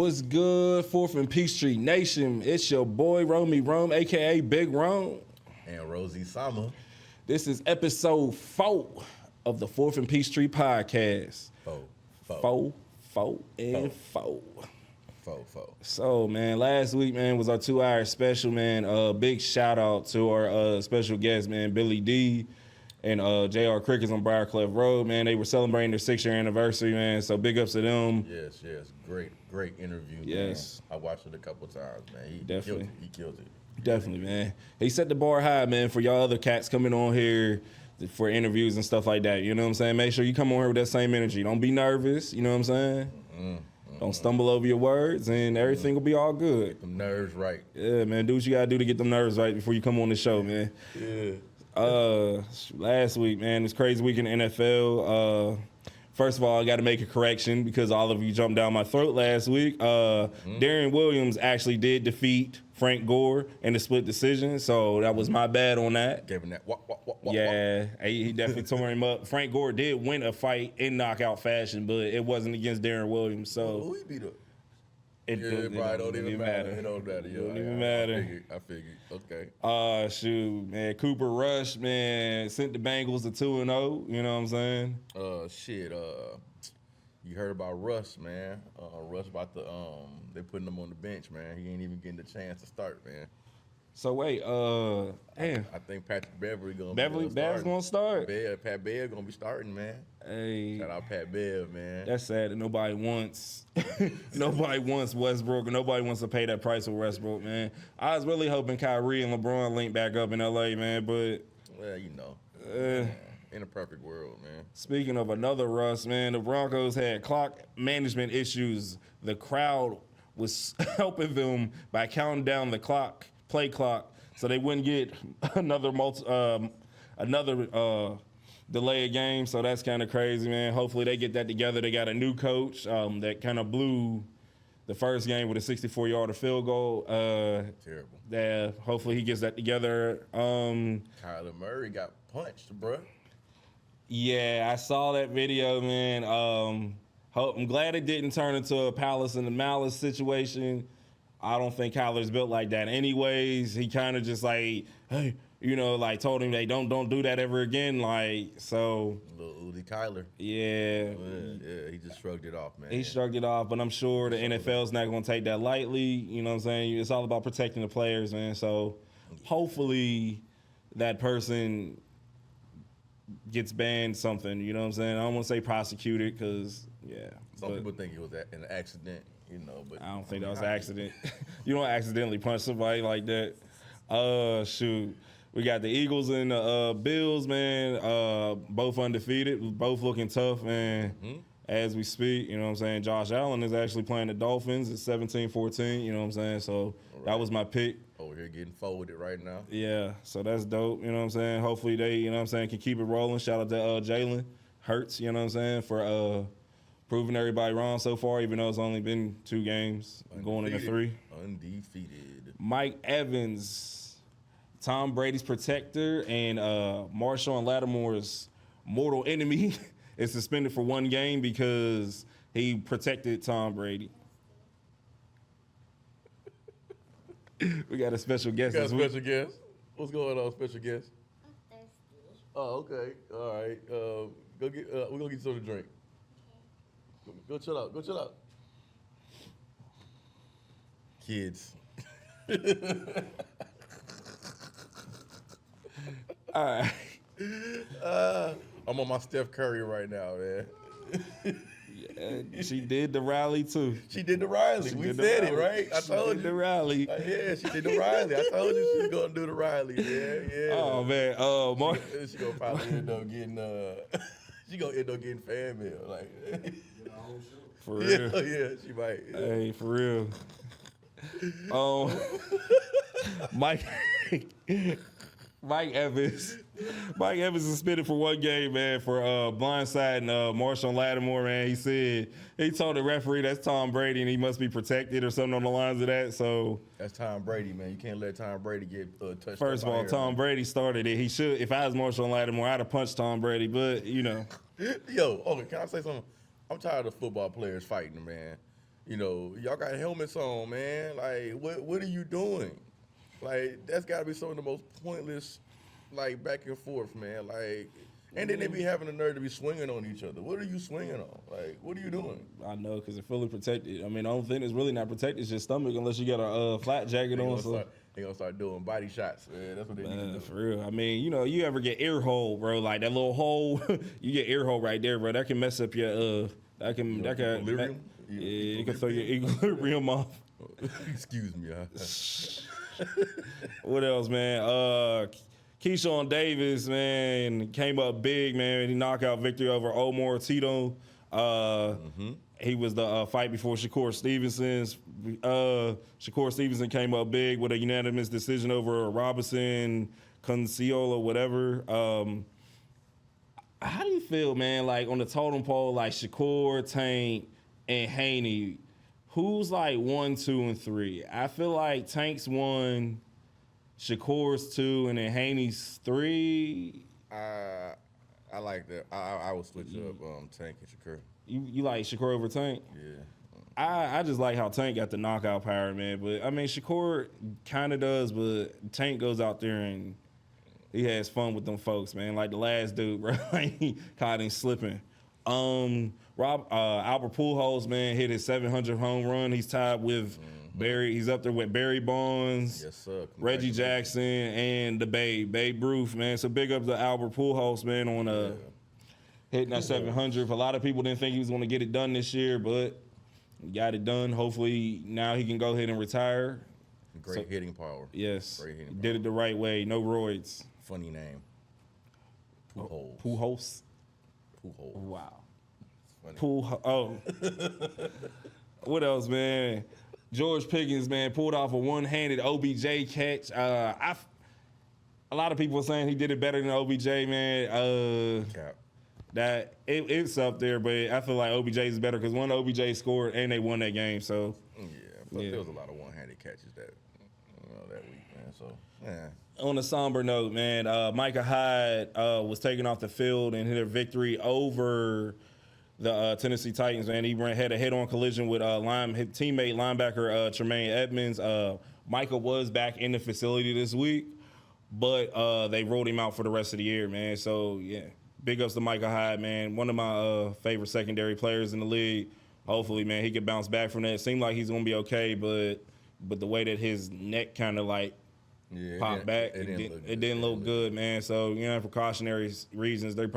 What's good, 4th and Peachtree Nation? It's your boy, Romy Rome, a.k.a. Big Rome. And Rosie Sama. This is episode 4 of the 4th and Peachtree podcast. Four. So, man, last week, man, was our 2-hour special, man. Big shout-out to our special guest, man, Billy D. and J.R. Crickets on Briarcliff Road, man. They were celebrating their 6-year anniversary, man, so big ups to them. Yes. Great interview, yes. Man. I watched it a couple times, man. He killed it. Definitely, man. He set the bar high, man, for y'all other cats coming on here for interviews and stuff like that. You know what I'm saying? Make sure you come on here with that same energy. Don't be nervous. You know what I'm saying? Don't stumble over your words, and everything will be all good. Them nerves right. Yeah, man. Do what you got to do to get them nerves right before you come on the show, man. Yeah. Last week, man, it was a crazy week in the NFL. First of all, I got to make a correction because all of you jumped down my throat last week. Darren Williams actually did defeat Frank Gore in a split decision, so that was my bad on that. Gave him that. Yeah, he definitely tore him up. Frank Gore did win a fight in knockout fashion, but it wasn't against Darren Williams. So who he beat up? It don't even matter. It don't matter. Don't even matter. I figured. Okay. Shoot, man. Cooper Rush, man, sent the Bengals to 2-0. You know what I'm saying? You heard about Russ, man. Russ about to they putting him on the bench, man. He ain't even getting the chance to start, man. So wait, damn. I think Patrick Beverly gonna start. Pat Bev gonna be starting, man. Hey, shout out Pat Bev, man. That's sad that nobody wants Westbrook, and nobody wants to pay that price for Westbrook, man. I was really hoping Kyrie and LeBron link back up in LA, man, but well, you know, in a perfect world, man. Speaking of another Russ, man, the Broncos had clock management issues. The crowd was helping them by counting down the play clock, so they wouldn't get another delay a game. So that's kind of crazy, man. Hopefully they get that together. They got a new coach that kind of blew the first game with a 64-yard field goal. Terrible. Yeah, hopefully he gets that together. Kyler Murray got punched, bro. Yeah, I saw that video, man. I'm glad it didn't turn into a Palace and the Malice situation. I don't think Kyler's built like that anyways. He kind of just like, hey, you know, like told him they don't do that ever again. Like, so. Little Uzi Kyler. Yeah. Yeah, he just shrugged it off, man. He shrugged it off, but I'm sure the NFL's not going to take that lightly. You know what I'm saying? It's all about protecting the players, man. So hopefully that person gets banned something. You know what I'm saying? I don't want to say prosecuted because, yeah. Some people think it was an accident. You know, but I don't think that was an accident. You don't accidentally punch somebody like that. Shoot. We got the Eagles and the Bills, man. Both undefeated, both looking tough, man. As we speak, you know what I'm saying? Josh Allen is actually playing the Dolphins at 17-14, you know what I'm saying? So that was my pick. Over here getting forwarded right now. Yeah, so that's dope, you know what I'm saying? Hopefully they, you know what I'm saying, can keep it rolling. Shout out to Jalen Hurts, you know what I'm saying, for proving everybody wrong so far, even though it's only been 2 games, going into 3. Undefeated. Mike Evans, Tom Brady's protector, and Marshawn Lattimore's mortal enemy is suspended for 1 game because he protected Tom Brady. We got a special guest. Special guest? What's going on, special guest? I'm thirsty. Oh, okay. All right. We're going to get something to drink. Go chill out. Kids. All right. I'm on my Steph Curry right now, man. Yeah, she did the rally, too. She did the Riley. We said it, right? I told you. The rally. Yeah, she did the Riley. I told you she was going to do the Riley. Yeah. Oh, man. She going to probably end up getting, she going to end up getting fan mail. Like, for real. Yeah, she might. Yeah. Hey, for real. Mike Evans is suspended for 1 game, man, for blindsiding Marshawn Lattimore, man. He told the referee that's Tom Brady and he must be protected or something on the lines of that. So that's Tom Brady, man. You can't let Tom Brady get touched. First of all, Tom Brady started it. He should. If I was Marshawn Lattimore, I'd have punched Tom Brady, but you know. Yo, okay, can I say something? I'm tired of football players fighting, man. You know, y'all got helmets on, man. Like, what are you doing? Like, that's got to be some of the most pointless, like, back and forth, man. Like, and then they be having the nerve to be swinging on each other. What are you swinging on? Like, what are you doing? I know, because it's fully protected. I mean, the only thing that's really not protected is your stomach unless you got a flat jacket on. They gonna start doing body shots, man. That's what they need to do. For real. I mean, you know, you ever get ear hole, bro? Like that little hole, you get ear hole right there, bro. That can mess up your Equilibrium? Yeah, you can throw your equilibrium off. Excuse me. What else, man? Keyshawn Davis, man, came up big, man. He knockout victory over Omar Tito. He was the fight before Shakur Stevenson's. Shakur Stevenson came up big with a unanimous decision over Robinson, Conceola, whatever. How do you feel, man? Like on the totem pole, like Shakur, Tank, and Haney, who's like 1, 2, and 3? I feel like Tank's 1, Shakur's 2, and then Haney's 3. I like that. I would switch up Tank and Shakur. You like Shakur over Tank? Yeah. I just like how Tank got the knockout power, man. But I mean, Shakur kind of does, but Tank goes out there and he has fun with them folks, man. Like the last dude, bro, he caught him slipping. Albert Pujols, man, hit his 700 home run. He's tied with Barry. He's up there with Barry Bonds, Yes, sir. Reggie Jackson, and the Babe Ruth, man. So big up to Albert Pujols, man, on hitting that 700. A lot of people didn't think he was going to get it done this year, but he got it done. Hopefully now he can go ahead and retire. Great hitting power. Yes. Great hitting power. Did it the right way. No roids. Funny name. Pujols. Pujols. Pujols. Wow. Funny. What else, man? George Pickens, man, pulled off a one-handed OBJ catch. A lot of people are saying he did it better than OBJ, man. Cap. That it's up there, but I feel like OBJ is better because one OBJ scored and they won that game. So There was a lot of one-handed catches that week, man. So on a somber note, man, Micah Hyde was taken off the field and hit a victory over the Tennessee Titans. Man, he had a head-on collision with his teammate linebacker Tremaine Edmonds. Micah was back in the facility this week, but they rolled him out for the rest of the year, man. So yeah. Big ups to Micah Hyde, man. One of my favorite secondary players in the league. Hopefully, man, he can bounce back from that. It seemed like he's going to be okay, but the way that his neck kind of like popped back, it didn't look good, man. So, you know, for cautionary reasons, that's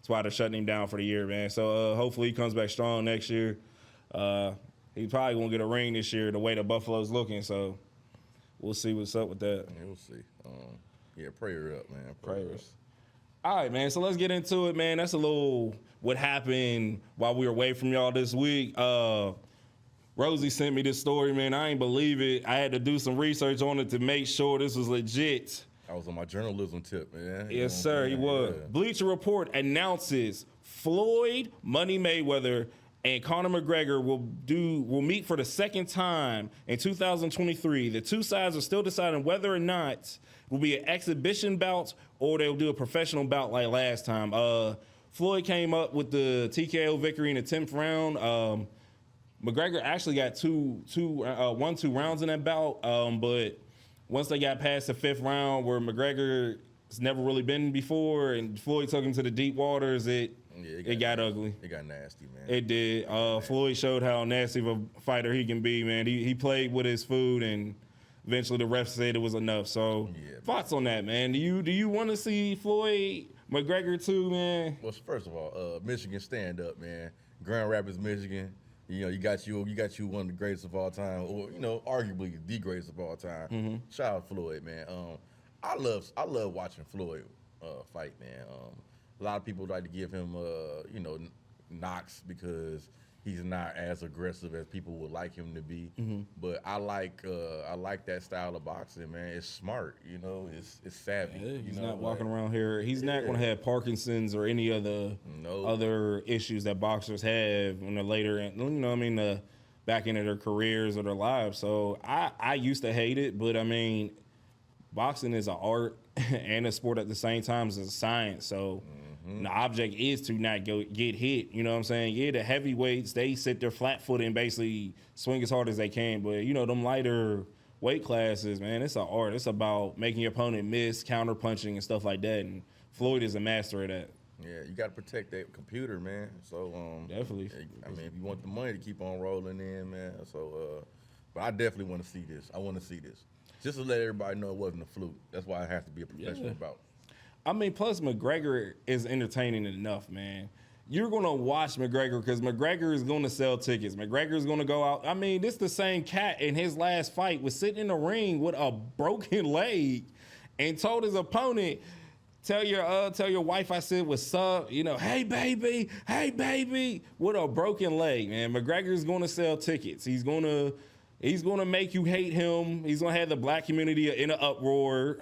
why they're shutting him down for the year, man. So hopefully he comes back strong next year. He probably won't get a ring this year the way the Buffalo's looking. So we'll see what's up with that. Yeah, we'll see. Prayer up, man. Prayers. All right, man, so let's get into it, man. That's a little what happened while we were away from y'all this week. Rosie sent me this story, man. I ain't believe it. I had to do some research on it to make sure this was legit. I was on my journalism tip, man. Yes, sir, he was. Yeah. Bleacher Report announces Floyd Money Mayweather and Conor McGregor will meet for the second time in 2023. The two sides are still deciding whether or not it will be an exhibition bout or they'll do a professional bout like last time. Floyd came up with the TKO victory in the 10th round. McGregor actually got two rounds in that bout, but once they got past the 5th round where McGregor's never really been before and Floyd took him to the deep waters, it got ugly. It got nasty, man. It did. Floyd showed how nasty of a fighter he can be, man. He played with his food, and eventually the refs said it was enough. So, thoughts on that, man? Do you want to see Floyd McGregor too, man? Well, first of all, Michigan stand up, man. Grand Rapids, Michigan. You know, you got you one of the greatest of all time, or arguably the greatest of all time. Mm-hmm. Shout out Floyd, man. I love watching Floyd fight, man. A lot of people like to give him knocks because he's not as aggressive as people would like him to be. Mm-hmm. But I like that style of boxing, man. It's smart, it's savvy. Yeah, he's not walking around here. He's not going to have Parkinson's or any other issues that boxers have when they're later in, back into their careers or their lives. So I used to hate it, but I mean, boxing is an art and a sport at the same time. It's a science. So And the object is to not get hit. You know what I'm saying? Yeah, the heavyweights, they sit there flat-footed and basically swing as hard as they can. But, you know, them lighter weight classes, man, it's an art. It's about making your opponent miss, counter-punching and stuff like that. And Floyd is a master of that. Yeah, you got to protect that computer, man. So definitely. I mean, if you want the money to keep on rolling in, man. So, but I definitely want to see this. I want to see this, just to let everybody know it wasn't a fluke. That's why it has to be a professional bout. I mean, plus McGregor is entertaining enough, man. You're gonna watch McGregor because McGregor is gonna sell tickets. McGregor is gonna go out. I mean, this the same cat in his last fight was sitting in the ring with a broken leg, and told his opponent, Tell your wife I said what's up, you know, hey baby, with a broken leg, man. McGregor's gonna sell tickets. He's gonna make you hate him. He's gonna have the black community in an uproar.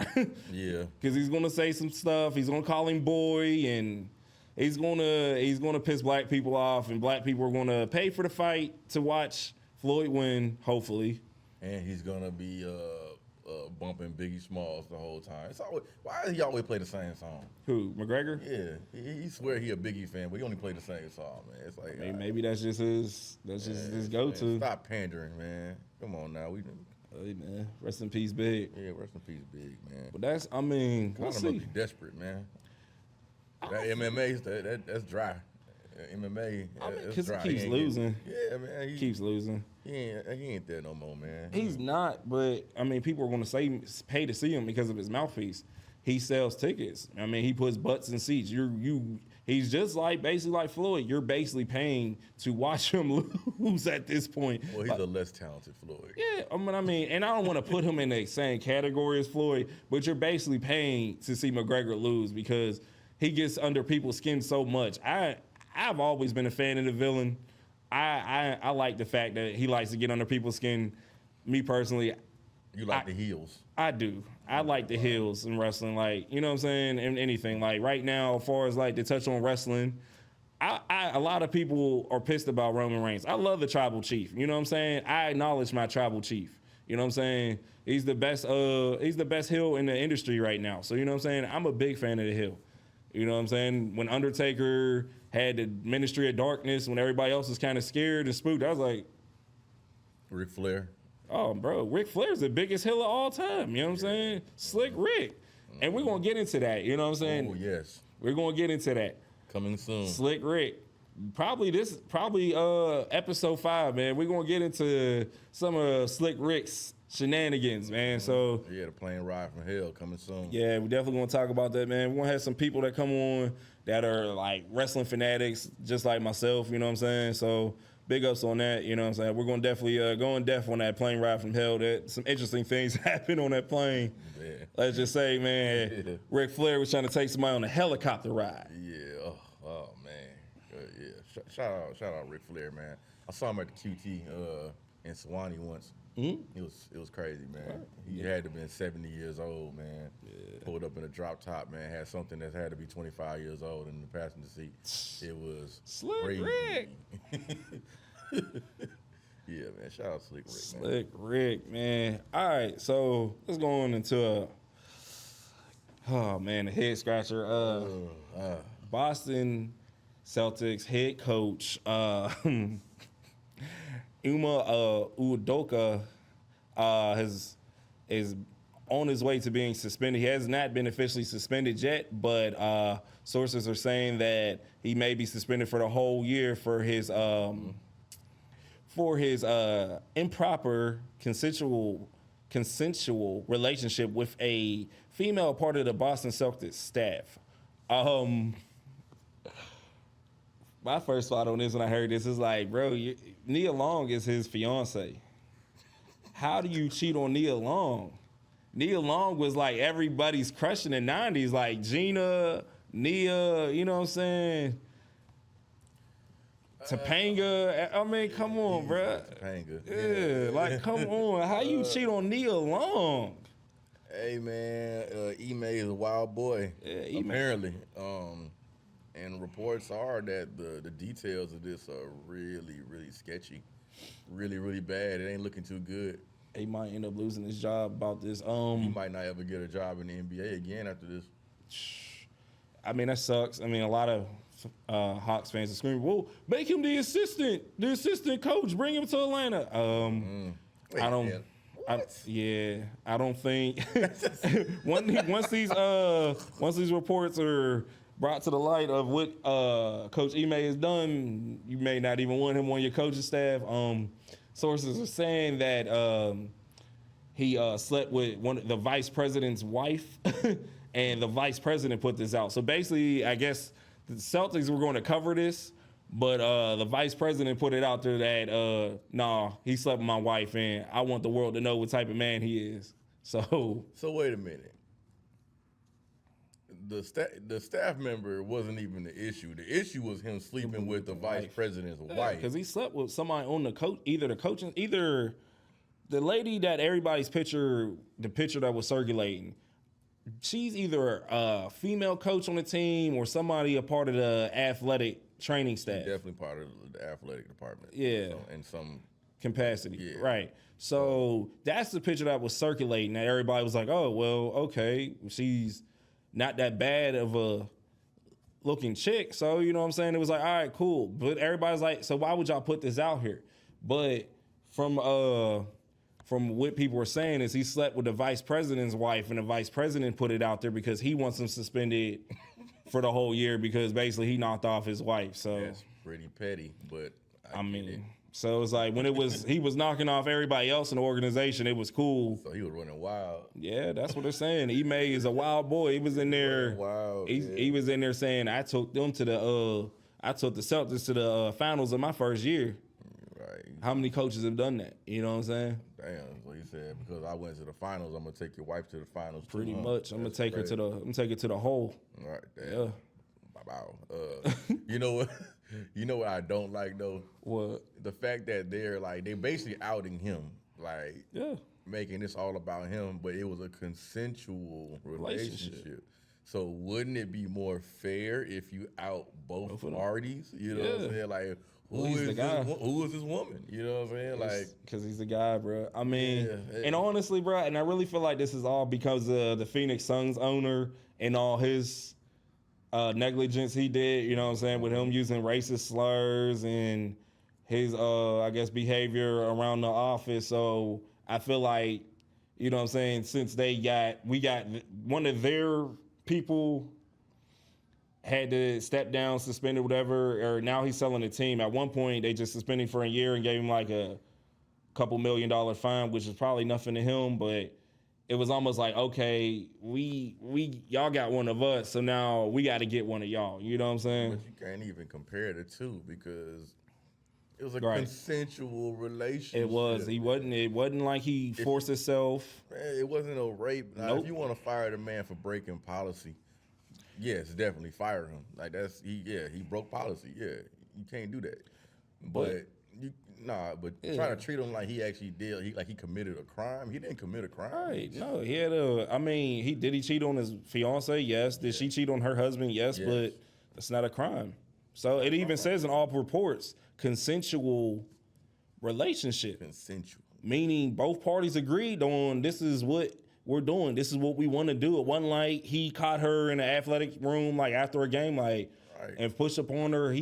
Yeah. Because he's gonna say some stuff. He's gonna call him boy, and he's gonna piss black people off, and black people are gonna pay for the fight to watch Floyd win, hopefully. And he's gonna be bumping Biggie Smalls the whole time. It's always, why does he always play the same song? Who, McGregor? Yeah, he swear he a Biggie fan, but he only play the same song, man. It's like maybe that's just his go-to. Man, stop pandering, man. Come on now, Hey man, rest in peace, Big. Yeah, rest in peace, Big, man. But that's, I mean, we'll Conor must be desperate, man. That MMA, that's dry. MMA, because he keeps losing. Yeah, man, He keeps losing. He ain't there no more, man. He's not, but I mean, people are going to pay to see him because of his mouthpiece. He sells tickets. I mean, he puts butts in seats. He's just basically like Floyd. You're basically paying to watch him lose at this point. Well, he's a less talented Floyd. Yeah, I mean, and I don't want to put him in the same category as Floyd, but you're basically paying to see McGregor lose because he gets under people's skin so much. I've always been a fan of the villain. I like the fact that he likes to get under people's skin. Me personally, you like the heels. I do. I like the heels in wrestling, like, you know what I'm saying, and anything. Like right now, as far as like to touch on wrestling, a lot of people are pissed about Roman Reigns. I love the tribal chief. You know what I'm saying? I acknowledge my tribal chief. You know what I'm saying? He's the best heel in the industry right now. So you know what I'm saying? I'm a big fan of the heel. You know what I'm saying? When Undertaker had the Ministry of Darkness, when everybody else was kind of scared and spooked, I was like, Ric Flair. Oh, bro, Ric Flair's the biggest heel of all time. You know what I'm saying? Slick Rick. And we're going to get into that. You know what I'm saying? Oh, yes. We're going to get into that. Coming soon. Slick Rick. Probably episode 5, man. We're going to get into some of Slick Rick's shenanigans, man. So yeah, the plane ride from hell coming soon. Yeah, we definitely going to talk about that, man. We're going to have some people that come on that are like wrestling fanatics, just like myself, you know what I'm saying? So big ups on that, you know what I'm saying? We're going to definitely go in depth on that plane ride from hell. That some interesting things happened on that plane. Yeah. Let's just say, man, Ric Flair was trying to take somebody on a helicopter ride. Yeah. Oh man. Yeah. Shout out Ric Flair, man. I saw him at the QT in Sewanee once. Mm-hmm. It was crazy, man. Right. He had to have been 70 years old, man. Yeah. Pulled up in a drop top, man. Had something that had to be 25 years old in the passenger seat. It was Slick crazy. Rick. Yeah, man. Shout out Slick Rick, man. Slick Rick, man. All right, so let's go on into a head scratcher. Boston Celtics head coach Uma Udoka is on his way to being suspended. He has not been officially suspended yet, but sources are saying that he may be suspended for the whole year for his improper consensual relationship with a female part of the Boston Celtics staff. My first thought on this when I heard this is like, bro, Nia Long is his fiance. How do you cheat on Nia Long? Nia Long was like everybody's crush in the 90s, like Gina, Nia, you know what I'm saying? Topanga. I mean, come on, bro. Topanga. Yeah, like, come on. How you cheat on Nia Long? Hey, man, Ime is a wild boy, apparently. And reports are that the details of this are really, really sketchy. Really, really bad. It ain't looking too good. He might end up losing his job about this. He might not ever get a job in the NBA again after this. I mean, that sucks. I mean, a lot of Hawks fans are screaming, "Well, make him the assistant coach. Bring him to Atlanta." Wait, I don't. man. I don't think once these reports are brought to the light of what Coach Ime has done, you may not even want him on your coaching staff. Sources are saying that he slept with the vice president's wife, and the vice president put this out. So basically, I guess the Celtics were going to cover this, but the vice president put it out there that, nah, he slept with my wife, and I want the world to know what type of man he is. So wait a minute. The staff member wasn't even the issue. The issue was him sleeping with the vice president's wife. Because he slept with somebody on the coach, either the lady that everybody's the picture that was circulating, she's either a female coach on the team or somebody a part of the athletic training staff. Definitely part of the athletic department. Yeah. In some capacity. Yeah. Right. So that's the picture that was circulating that everybody was like, oh, well, okay, she's not that bad of a looking chick. So, you know what I'm saying? It was like, all right, cool. But everybody's like, so why would y'all put this out here? But from what people were saying is he slept with the vice president's wife, and the vice president put it out there because he wants him suspended for the whole year because basically he knocked off his wife. So that's pretty petty, but I mean, so it was like when he was knocking off everybody else in the organization, it was cool. So he was running wild. Yeah, that's what they're saying. Ime is a wild boy. He was in there. Wild. He was in there saying, I took the Celtics to the finals in my first year. Right. How many coaches have done that? You know what I'm saying? Damn, that's what he said. Because I went to the finals, I'm gonna take your wife to the finals. Pretty much. I'm gonna take her to the hole. Right. Damn. Yeah. Wow. You know what? You know what I don't like though? What? The fact that they basically outing him, making this all about him, but it was a consensual relationship. So wouldn't it be more fair if you out both parties? You know what I'm saying? Like, who is this woman? You know what I'm saying? Like, because he's the guy, bro. I mean, and honestly, bro, and I really feel like this is all because of the Phoenix Suns owner and all his negligence he did, you know what I'm saying, with him using racist slurs and his, I guess, behavior around the office. So I feel like, you know what I'm saying, since we got one of their people had to step down, suspended, whatever, or now he's selling the team. At one point, they just suspended him for a year and gave him like a $2 million fine, which is probably nothing to him, but it was almost like, okay, y'all got one of us, so now we got to get one of y'all. You know what I'm saying? But you can't even compare the two because it was a consensual relationship. It was. It wasn't like he forced himself. Man, it wasn't a rape. Now, Nope. if you want to fire the man for breaking policy, yes, definitely fire him. Like he broke policy. Yeah, you can't do that. But trying to treat him like he actually did, he committed a crime. He didn't commit a crime. Right. No, he had did he cheat on his fiance? Yes. Did she cheat on her husband? Yes, but that's not a crime. So it even says in all reports, consensual relationship. Consensual. Meaning both parties agreed on this is what we're doing. This is what we want to do. It wasn't like he caught her in the athletic room like after a game and pushed up on her.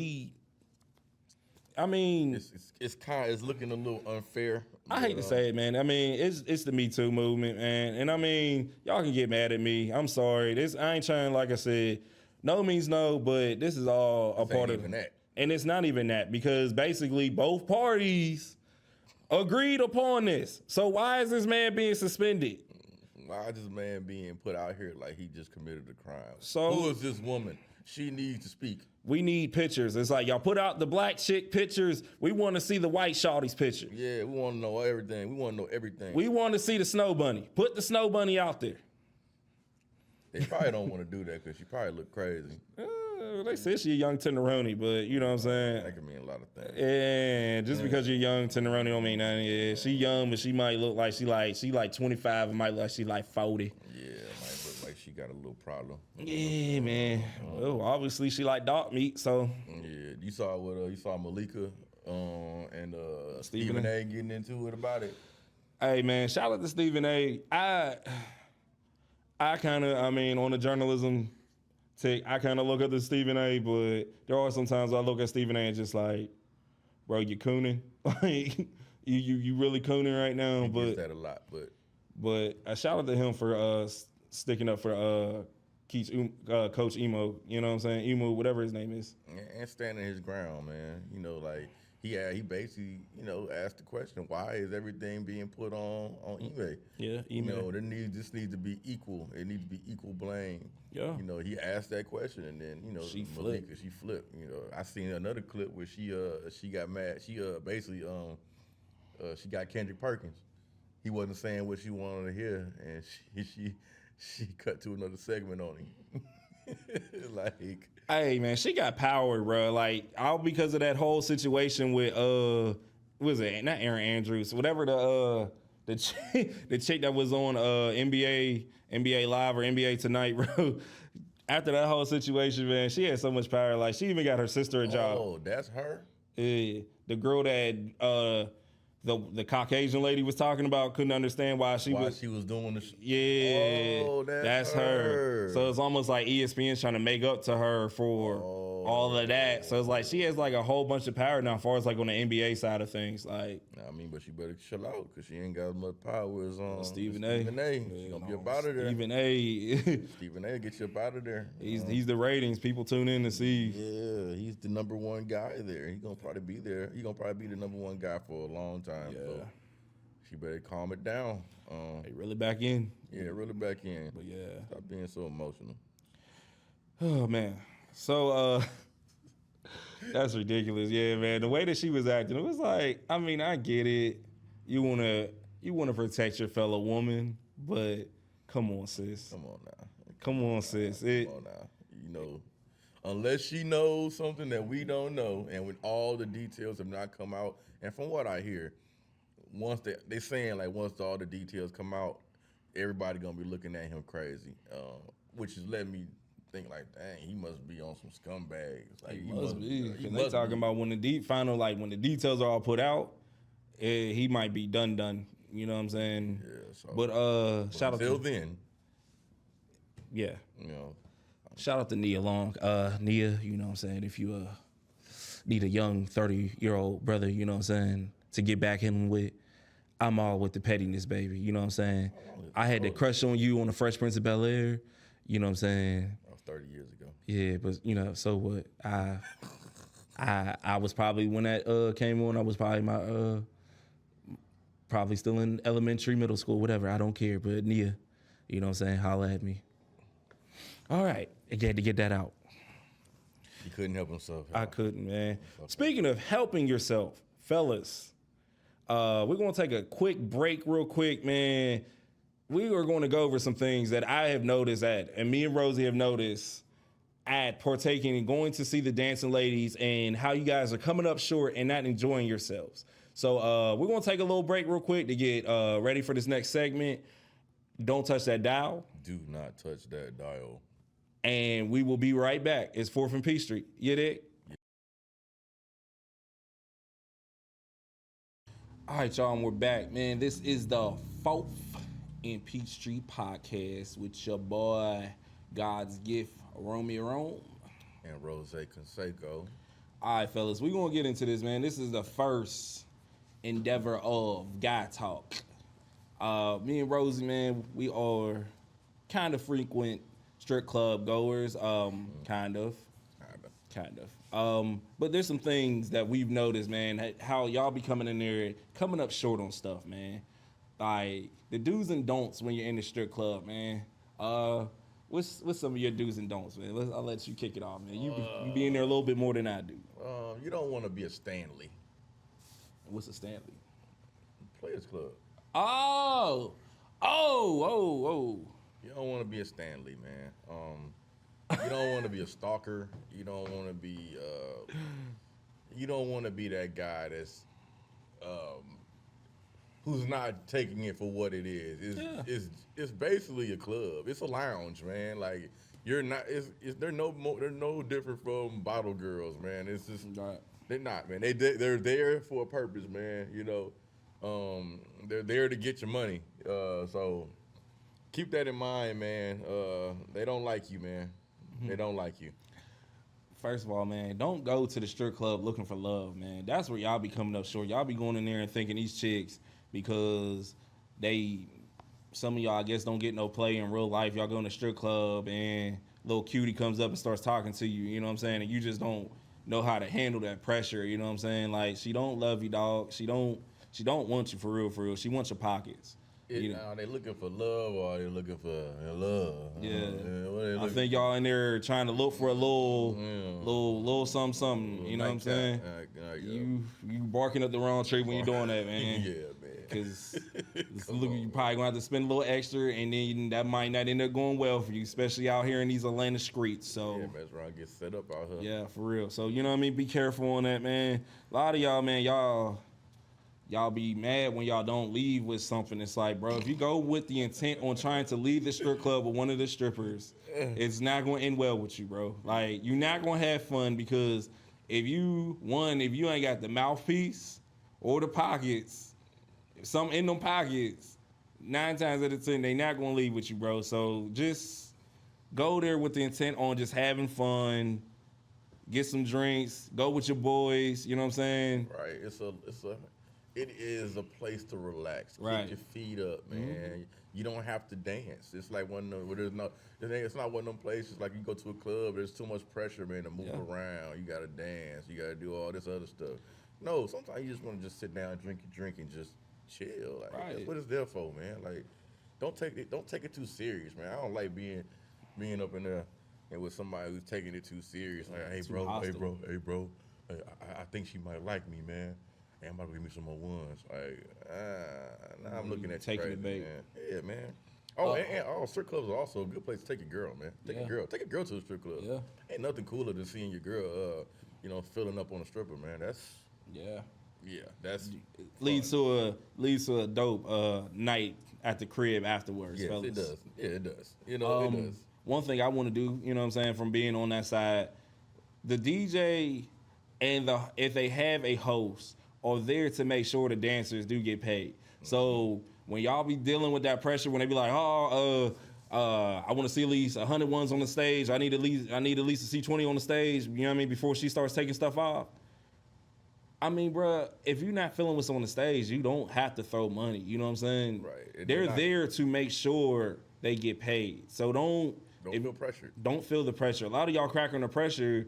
It's looking a little unfair. I hate to say it, man. I mean, it's the Me Too movement, man. And I mean, y'all can get mad at me. I'm sorry. I ain't trying, like I said, no means no, but this is all a part of that. And it's not even that because basically both parties agreed upon this. So why is this man being suspended? Why is this man being put out here like he just committed a crime? So who is this woman? She needs to speak. We need pictures. It's like y'all put out the black chick pictures. We want to see the white shawty's picture. Yeah, we want to know everything. We want to know everything. We want to see the snow bunny. Put the snow bunny out there. They probably don't want to do that because she probably look crazy. They say she a young tenderoni, but you know what I'm saying? That can mean a lot of things. And just because you're young tenderoni don't mean nothing. Yeah, she young, but she might look like she like 25 and might look like she like 40. Yeah, it might look like she got a little problem. Yeah, man. Well, obviously she like dog meat, so. Yeah, you saw Malika and Stephen A. getting into it about it. Hey, man, shout out to Stephen A. I kind of, on the journalism I kind of look at the Stephen A, but there are sometimes I look at Stephen A and just like, bro, you cooning? Like, you really cooning right now? He But gets that a lot, but I shout out to him for sticking up for Coach Emo. You know what I'm saying? Emo, whatever his name is. and standing his ground, man. You know, like he basically, you know, asked the question, why is everything being put on eBay? Yeah, You email. know, this needs to be equal. It needs to be equal blame. Yeah. You know, he asked that question, and then, you know, She Malika, she flipped. You know, I seen another clip where she got mad. She basically she got Kendrick Perkins. He wasn't saying what she wanted to hear, and she cut to another segment on him. Like, Hey man, she got power, bro. Like all because of that whole situation with what was it? Not Aaron Andrews, whatever the chick that was on NBA Live or NBA Tonight, bro. After that whole situation, man, she had so much power. Like she even got her sister a job. oh, that's her. Yeah, the girl that the Caucasian lady was talking about couldn't understand why she was doing the yeah, Oh, that's her. So it's almost like ESPN's trying to make up to her for all of that. So it's like she has like a whole bunch of power now, as far as like on the NBA side of things. Like, I mean, but she better chill out because she ain't got as much power as Stephen A. Stephen A. She gonna be up out of there. Stephen A. Stephen A. Get you up out of there. he's the ratings. People tune in to see. Yeah, he's the number one guy there. He gonna probably be there. He gonna probably be the number one guy for a long time. Yeah. So she better calm it down. They really back in. Yeah, really back in. But yeah. Stop being so emotional. Oh man. So that's ridiculous. Yeah, man. The way that she was acting, it was like, I mean, I get it. You wanna protect your fellow woman, but come on, sis. Come on now. Come on, sis. Come on now. You know, unless she knows something that we don't know, and when all the details have not come out, and from what I hear, once they saying like once all the details come out, everybody gonna be looking at him crazy, which is letting me think like, dang, he must be on some scumbags. Like He must be. he Cause must they talking about when the when the details are all put out, he might be done. You know what I'm saying? Yeah. So, But shout out until to then, yeah. you know, Shout out to Nia Long. Nia, you know what I'm saying? If you need a young 30-year-old brother, you know what I'm saying, to get back in with, I'm all with the pettiness, baby. You know what I'm saying? I had to crush on you on the Fresh Prince of Bel-Air. You know what I'm saying? that was 30 years ago. Yeah, but you know, so what? I was probably when that came on, I was probably probably still in elementary, middle school, whatever. I don't care. But Nia, you know what I'm saying? Holla at me. All right. I had to get that out. He couldn't help himself. I couldn't, man. Speaking of helping yourself, fellas, we're going to take a quick break real quick, man. We are going to go over some things that I have noticed and me and Rosie have noticed at partaking and going to see the dancing ladies and how you guys are coming up short and not enjoying yourselves. So we're going to take a little break real quick to get ready for this next segment. Don't touch that dial. Do not touch that dial. And we will be right back. It's 4th and Peachtree. You dig? Yeah. All right, y'all, and we're back. Man, this is the 4th and Peachtree podcast with your boy, God's gift, Romeo Rome. And Rose Canseco. All right, fellas, we're going to get into this, man. This is the first endeavor of Guy Talk. Me and Rosie, man, we are kind of frequent strip club goers, kind of. But there's some things that we've noticed, man, how y'all be coming in there, coming up short on stuff, man. Like, the do's and don'ts when you're in the strip club, man. What's some of your do's and don'ts, man? I'll let you kick it off, man. You be in there a little bit more than I do. You don't want to be a Stanley. What's a Stanley? Players Club. Oh. You don't want to be a Stanley, man. You don't want to be a stalker. You don't want to be. You don't want to be that guy that's, who's not taking it for what it is. It's basically a club. It's a lounge, man. Like you're not. They're no different from bottle girls, man. It's just they're not, man. They're there for a purpose, man. You know, they're there to get your money. So keep that in mind, man. They don't like you, man. They don't like you. First of all, man, don't go to the strip club looking for love, man. That's where y'all be coming up short. Y'all be going in there and thinking these chicks, because some of y'all, I guess, don't get no play in real life. Y'all go in the strip club and little cutie comes up and starts talking to you, you know what I'm saying? And you just don't know how to handle that pressure, you know what I'm saying? Like, she don't love you, dog. She don't want you for real, for real. She wants your pockets. Are they looking for love, or are they looking for love? Yeah. I think y'all in there trying to look for a little something, you know what I'm saying? You barking up the wrong tree when you're doing that, man. Yeah, man. Because you probably gonna have to spend a little extra, and then that might not end up going well for you, especially out here in these Atlanta streets. So yeah, man, that's where I get set up out here. Yeah, for real. So you know what I mean? Be careful on that, man. A lot of y'all, man, y'all be mad when y'all don't leave with something. It's like, bro, if you go with the intent on trying to leave the strip club with one of the strippers, it's not going to end well with you, bro. Like, you're not going to have fun, because if you ain't got the mouthpiece or the pockets, something in them pockets, 9 times out of 10, they not going to leave with you, bro. So just go there with the intent on just having fun, get some drinks, go with your boys, you know what I'm saying? Right. It is a place to relax. Right. Keep your feet up, man. Mm-hmm. You don't have to dance. It's like it's not one of them places like you go to a club, there's too much pressure, man, to move around. You gotta dance, you gotta do all this other stuff. No, sometimes you just wanna just sit down, drink your drink, and just chill. Like, right. That's what it's there for, man. Like, don't take it too serious, man. I don't like being up in there and with somebody who's taking it too serious. Like, hey bro, I think she might like me, man. Hey, I'm about to give me some more ones. Like, now I'm looking at you taking it back. Yeah, man. And strip clubs are also a good place to take a girl, man. Take a girl to a strip club. Yeah. Ain't nothing cooler than seeing your girl, filling up on a stripper, man. That's leads to a dope night at the crib afterwards. Yes, fellas. It does. Yeah, it does. It does. One thing I want to do, you know what I'm saying, from being on that side, the DJ and if they have a host, are there to make sure the dancers do get paid. So when y'all be dealing with that pressure, when they be like, I want to see at least 100 ones on the stage. I need at least to see 20 on the stage. You know what I mean? Before she starts taking stuff off. I mean, bro, if you're not feeling what's on the stage, you don't have to throw money. You know what I'm saying? Right. They're there to make sure they get paid. So don't feel pressured. Don't feel the pressure. A lot of y'all crack under pressure.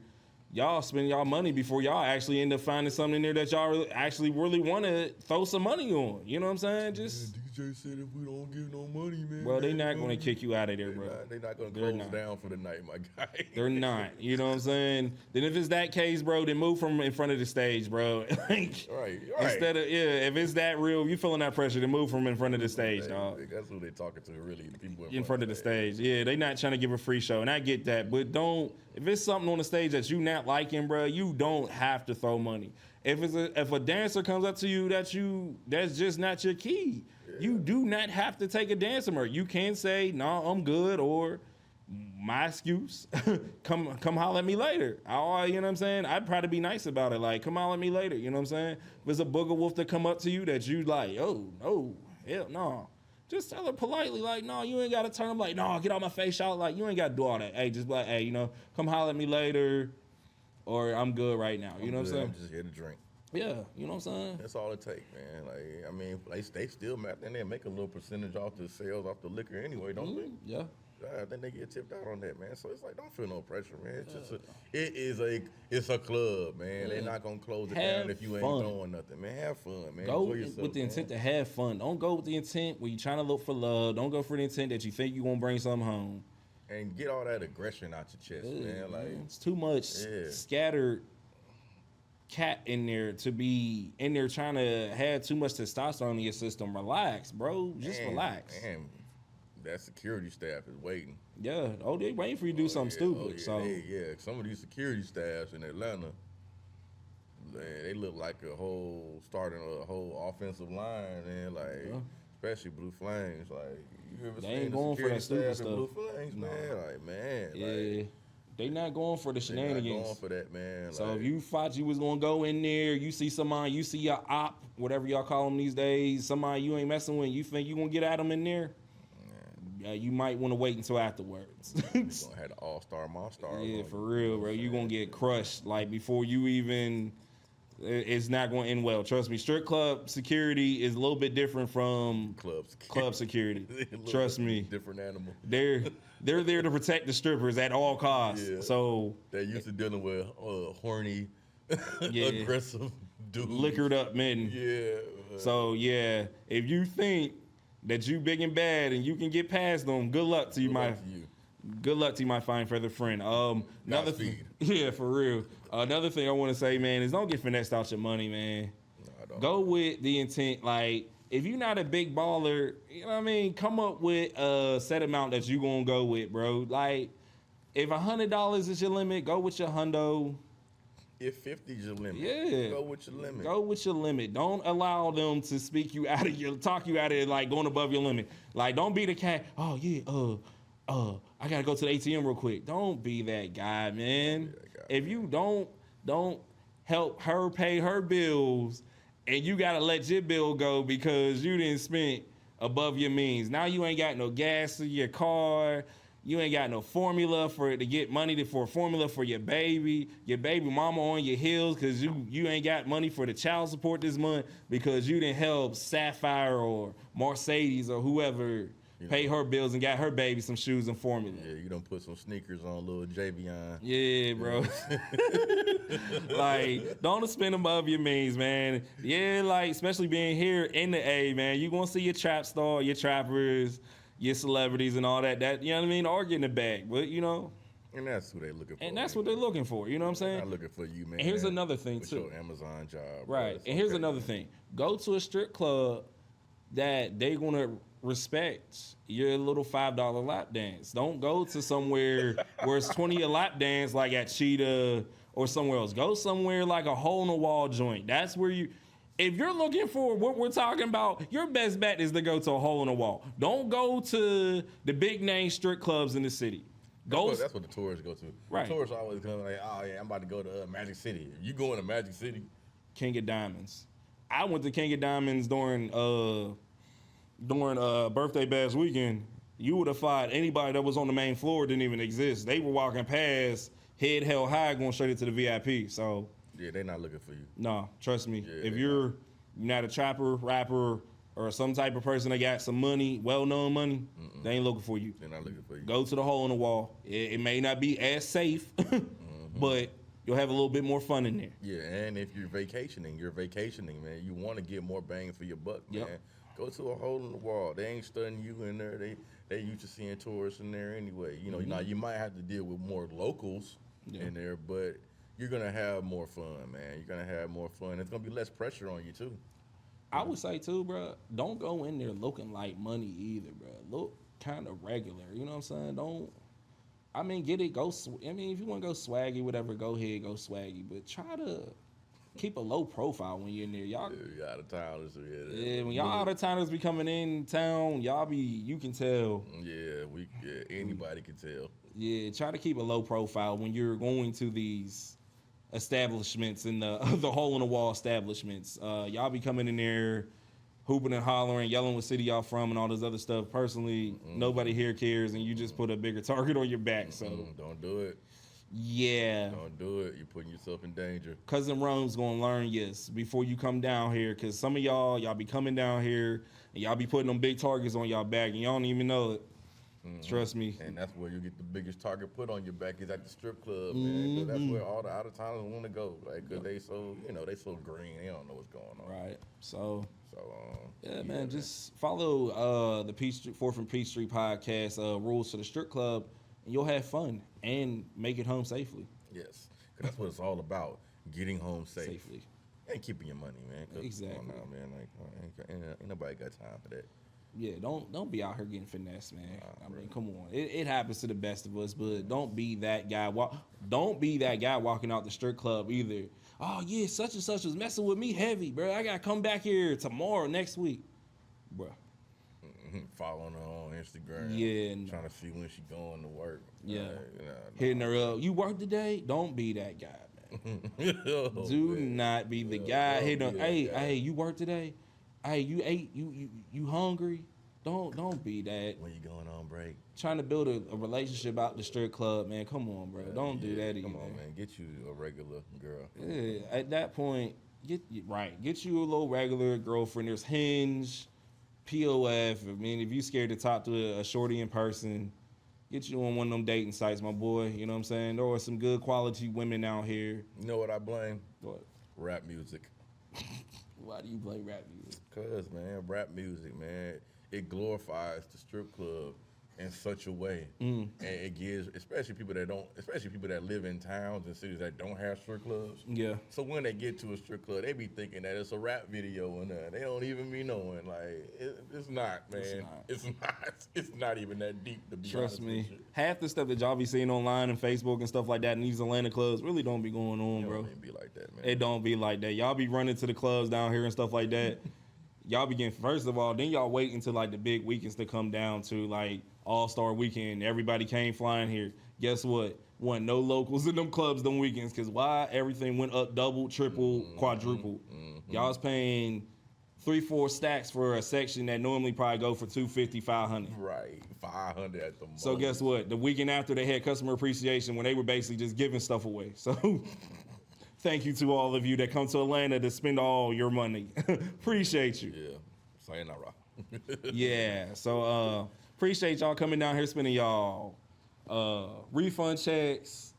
Y'all spend y'all money before y'all actually end up finding something in there that y'all actually really want to throw some money on. You know what I'm saying? Just DJ said if we don't give no money, man. Well, they're not going to kick you out of there, bro. They're not going to close down for the night, my guy. They're not. You know what I'm saying? Then if it's that case, bro, then move from in front of the stage, bro. Right. Instead of if it's that real, you feeling that pressure, then move from in front of the stage, dog. That's who they talking to, really. The people in front of the stage. Yeah, they not trying to give a free show, and I get that, but don't. If it's something on the stage that you not liking, bro, you don't have to throw money. If a dancer comes up to you that's just not your key. Yeah. You do not have to take a dance from her. You can say, "No, I'm good," or my excuse, come holler at me later. You know what I'm saying? I'd probably be nice about it. Like, come holler at me later. You know what I'm saying? If there's a booger wolf that come up to you that you like, oh no, hell no. Just tell her politely, like, no, you ain't got to turn them like, no, get out my face, y'all. Like, you ain't got to do all that. Hey, just be like, hey, come holler at me later, or I'm good right now. You know what I'm saying? I'm just here to drink. Yeah, you know what I'm saying? That's all it takes, man. Like, I mean, they still make a little percentage off the sales, off the liquor anyway, don't they? Yeah. I think they get tipped out on that, man. So it's like, don't feel no pressure, man. It's a club, man. Yeah. They're not gonna close it down if you ain't doing nothing, man. Have fun, man. Go with the intent to have fun. Don't go with the intent where you're trying to look for love. Don't go for the intent that you think you're gonna bring something home. And get all that aggression out your chest, man. Like, it's too much scattered cat in there to be in there trying to have too much testosterone in your system. Relax, bro. Just relax. Man. That security staff is waiting. Yeah. Oh, they waiting for you to do something stupid. Some of these security staffs in Atlanta, they look like starting a whole offensive line, and especially Blue Flames. Like, you ever seen the security staff in Blue Flames, man? Like, man, they not going for the shenanigans. They not going for that, man. So if you thought you was gonna go in there, you see somebody, you see your op, whatever y'all call them these days, somebody you ain't messing with, you think you gonna get at them in there? you might want to wait until afterwards. You're gonna have the all-star monster. Yeah, for real, bro. You're gonna get crushed like before you even. It's not going to end well. Trust me. Strip club security is a little bit different from club security. Trust me. Different animal. They're there to protect the strippers at all costs. Yeah. So they're used to dealing with horny, aggressive dudes, liquored up men. Yeah. So yeah, if you think that you big and bad and you can get past them, good luck to you, Good luck to you, my fine feather friend. Another yeah, for real. Another thing I want to say, man, is don't get finessed out your money, man. No, I don't. Go with the intent. Like, if you're not a big baller, you know what I mean? Come up with a set amount that you gonna go with, bro. Like, if $100 is your limit, go with your hundo. If 50 is your limit, go with your limit. Go with your limit. Don't allow them to talk you out of it, like going above your limit. Like, don't be the cat. Oh yeah, I gotta go to the ATM real quick. Don't be that guy, man. If you don't help her pay her bills, and you gotta let your bill go because you didn't spend above your means. Now you ain't got no gas in your car. You ain't got no formula to get money for a formula for your baby. Your baby mama on your heels because you ain't got money for the child support this month because you didn't help Sapphire or Mercedes or whoever pay her bills and got her baby some shoes and formula. Yeah, you don't put some sneakers on little Javion. Yeah, bro. Like, don't spend above your means, man. Yeah, like, especially being here in the A, man. You gonna see your trap star, your trappers, your celebrities and all that. That, you know what I mean? Or get in the bag. But, you know. And that's who they looking for. And that's what they're looking for. You know what I'm saying? They're not looking for you, man. And here's another thing, with too. Your Amazon job. Right. And here's another thing. Go to a strip club that they're going to respect your little $5 lap dance. Don't go to somewhere where it's 20 a lap dance like at Cheetah or somewhere else. Go somewhere like a hole-in-the-wall joint. That's where you... If you're looking for what we're talking about, your best bet is to go to a hole-in-the-wall. Don't go to the big-name strip clubs in the city. That's what the tourists go to. Right. The tourists always come like, oh, yeah, I'm about to go to Magic City. You going to Magic City? King of Diamonds. I went to King of Diamonds during birthday bash weekend. You would have thought anybody that was on the main floor didn't even exist. They were walking past, head held high, going straight into the VIP. So yeah, they're not looking for you. No, trust me. Yeah, if you're not a trapper, rapper, or some type of person that got some money, well-known money, they ain't looking for you. They're not looking for you. Go to the hole in the wall. It may not be as safe, but you'll have a little bit more fun in there. Yeah, and if you're vacationing, man. You want to get more bang for your buck, man. Go to a hole in the wall. They ain't studying you in there. They used to seeing tourists in there anyway. You know, now you might have to deal with more locals in there, but you're gonna have more fun, man. You're gonna have more fun. It's gonna be less pressure on you too. I would say too, bro. Don't go in there looking like money either, bro. Look kind of regular. You know what I'm saying? Don't. I mean, get it. Go. I mean, if you want to go swaggy, whatever, go ahead, go swaggy. But try to keep a low profile when you're in there. Y'all out of towners. Yeah, when y'all out of towners be coming in town, you can tell. Yeah, anybody can tell. Yeah, try to keep a low profile when you're going to these establishments and the hole in the wall establishments. Y'all be coming in there hooping and hollering, yelling what city y'all from and all this other stuff. Personally, nobody here cares, and you just put a bigger target on your back. So don't do it. Yeah. Don't do it. You're putting yourself in danger. Cousin Rome's gonna learn before you come down here, because some of y'all be coming down here and y'all be putting them big targets on y'all back and y'all don't even know it. Trust me. And that's where you get the biggest target put on your back is at the strip club, man. 'Cause that's where all the out of towners want to go, like, cause they so green, they don't know what's going on. Right. So man, just follow the Peachtree 4th and Peachtree podcast rules to the strip club, and you'll have fun and make it home safely. Yes, cause that's what it's all about: getting home safely and keeping your money, man. Exactly. Come on now, man. Like, ain't nobody got time for that. Yeah, don't be out here getting finessed, man. I mean, come on. It happens to the best of us, but don't be that guy. Don't be that guy walking out the strip club either. Oh, yeah, such and such was messing with me heavy, bro. I got to come back here tomorrow, next week. Bro. Following her on Instagram. Yeah. Trying to see when she going to work. Yeah. Hitting her up. You work today? Don't be that guy, man. Do not be the guy hitting her. Hey, you work today? Hey, you ate? You hungry? Don't be that. When you going on break? Trying to build a relationship out the strip club, man. Come on, bro. Don't do that either. Come on, man. Get you a regular girl. Yeah, at that point, get you a little regular girlfriend. There's Hinge, POF. I mean, if you scared to talk to a shorty in person, get you on one of them dating sites, my boy. You know what I'm saying? There are some good quality women out here. You know what I blame? What? Rap music. Why do you play rap music? Cause man, rap music, man, it glorifies the strip club in such a way, and it gives, especially people that live in towns and cities that don't have strip clubs. Yeah. So when they get to a strip club, they be thinking that it's a rap video, and they don't even be knowing. Like it's not, man. It's not. It's not even that deep. To be Trust honest me. with you. Half the stuff that y'all be seeing online and Facebook and stuff like that in these Atlanta clubs really don't be going on, It bro. don't even be like that, man. It don't be like that. Y'all be running to the clubs down here and stuff like that. Y'all be getting, first of all, then y'all wait until like the big weekends to come down to like All-Star Weekend. Everybody came flying here. Guess what? Wasn't no locals in them clubs them weekends. Cause why? Everything went up double, triple, quadruple. Y'all was paying 3-4 stacks for a section that normally probably go for $250, $500. Right, 500 at the most. So guess what? The weekend after they had customer appreciation when they were basically just giving stuff away. So thank you to all of you that come to Atlanta to spend all your money. Appreciate you. Yeah, sayonara. Yeah. So appreciate y'all coming down here spending y'all refund checks,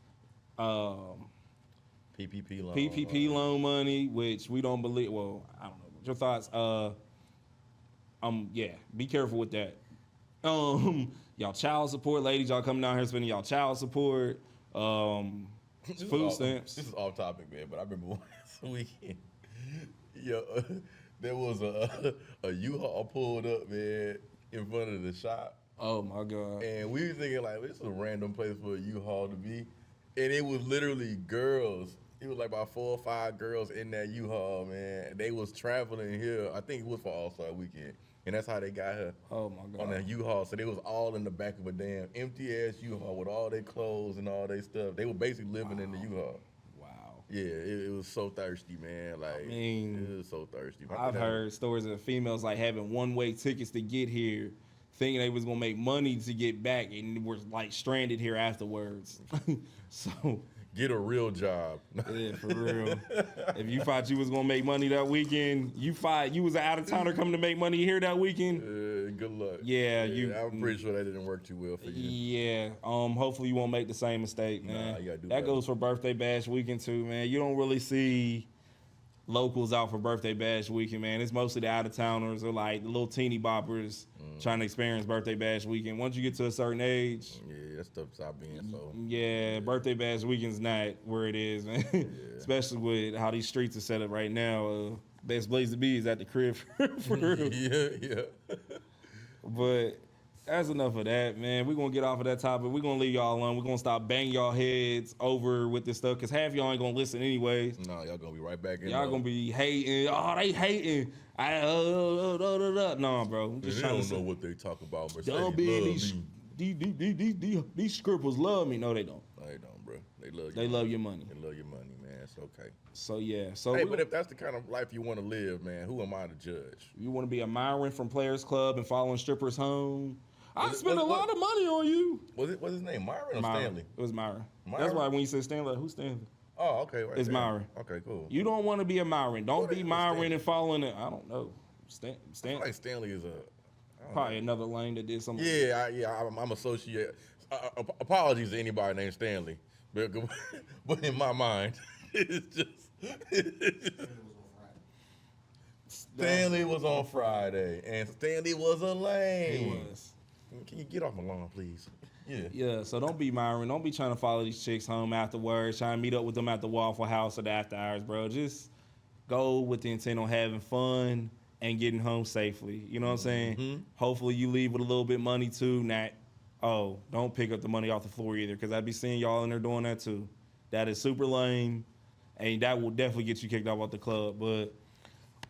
PPP loan money, which we don't believe. Well, I don't know. Your thoughts? Yeah. Be careful with that. Y'all child support, ladies. Y'all coming down here spending y'all child support. Food stamps. This is off topic, man, but I remember last weekend, there was a U-Haul pulled up, man, in front of the shop. Oh my God. And we were thinking like, this is a random place for a U-Haul to be. And it was literally girls. It was like about 4 or 5 girls in that U-Haul, man. They was traveling here. I think it was for All-Star Weekend. And that's how they got her. Oh my God. On that U-Haul. So they was all in the back of a damn empty-ass U-Haul with all their clothes and all their stuff. They were basically living in the U-Haul. Wow. Yeah, it was so thirsty, man. Like, I mean, it was so thirsty. I've heard stories of females like having one-way tickets to get here, thinking they was gonna make money to get back, and were like stranded here afterwards. So get a real job. yeah, for real. If you thought you was gonna make money that weekend, you was an out-of-towner coming to make money here that weekend. Good luck. Yeah, I'm pretty sure that didn't work too well for you. Yeah. Hopefully you won't make the same mistake, man. Nah, you gotta do that better. goes for birthday bash weekend too, man. You don't really see locals out for birthday bash weekend, man. It's mostly the out-of-towners or like the little teeny boppers trying to experience birthday bash weekend. Once you get to a certain age, Yeah, that stuff stopped being so. yeah, birthday bash weekend's not where it is, man. Especially with how these streets are set up right now. Best place to be is at the crib for real. Yeah. But that's enough of that, man. We're going to get off of that topic. We're going to leave y'all alone. We're going to stop banging y'all heads over with this stuff because half y'all ain't going to listen anyways. No, y'all going to be right back in. Y'all going to be hating. Oh, they hating. No, bro. I'm just They trying don't to know what they talk about. Mercedes don't love be me. these scribbles love me. No, they don't. No, they don't, bro. They love you. They love your money. They love your money, man. It's okay. So, yeah. So Hey, but if that's the kind of life you want to live, man, who am I to judge? you want to be admiring from Players Club and following strippers home, I Was it- spent a was- lot of money on you. What's his name? Myron or Myra. Stanley? It was Myra. Myra? That's why when you said Stanley, who's Stanley? Oh, okay. Right It's there. Myra. Okay, cool. You don't want to be admiring. Don't What be is admiring Stanley? and following it. I don't know. I feel like Stanley is Probably another lane that did something. I'm associate. Apologies to anybody named Stanley, but in my mind, it's just Stanley was on Friday, and Stanley was a lame. He was. Can you get off my lawn, please? Yeah. Yeah, so don't be admiring. Don't be trying to follow these chicks home afterwards, trying to meet up with them at the Waffle House or the after hours, bro. Just go with the intent on having fun and getting home safely. You know what I'm saying? Hopefully you leave with a little bit of money too. Don't pick up the money off the floor either, because I'd be seeing y'all in there doing that too. That is super lame, and that will definitely get you kicked out the club. But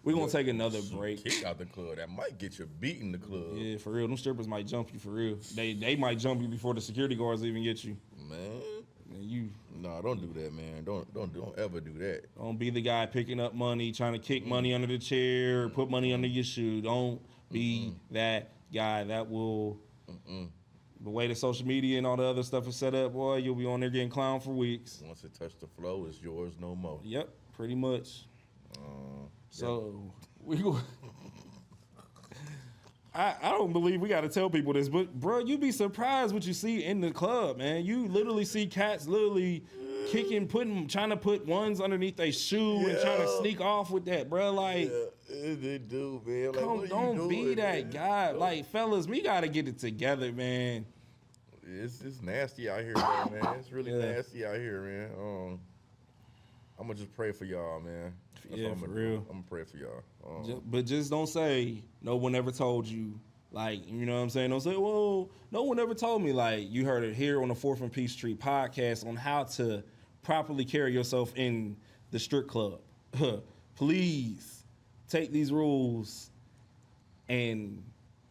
we're going to take another break. Kick out the club. That might get you beating the club. Yeah, for real. Them strippers might jump you for real. They might jump you before the security guards even get you. Man. You No, don't do that, man. Don't ever do that. don't be the guy picking up money, trying to kick money under the chair, put money under your shoe. Don't be that guy that will. The way the social media and all the other stuff is set up, boy, you'll be on there getting clowned for weeks. Once it touched the flow, it's yours no more. Yep, pretty much. So we go. I don't believe we got to tell people this, but bro, you be surprised what you see in the club, man. You literally see cats literally kicking, trying to put ones underneath their shoe and trying to sneak off with that, bro. Like, they do, man. Like, don't be that guy. Like, fellas, we gotta get it together, man. It's nasty out here, man. It's really nasty out here, man. I'm gonna just pray for y'all, man. That's for real. I'm gonna pray for y'all. But just don't say no one ever told you. Like, you know what I'm saying? Don't say, well, no one ever told me. Like, you heard it here on the 4th and Peachtree podcast on how to properly carry yourself in the strip club. Please take these rules and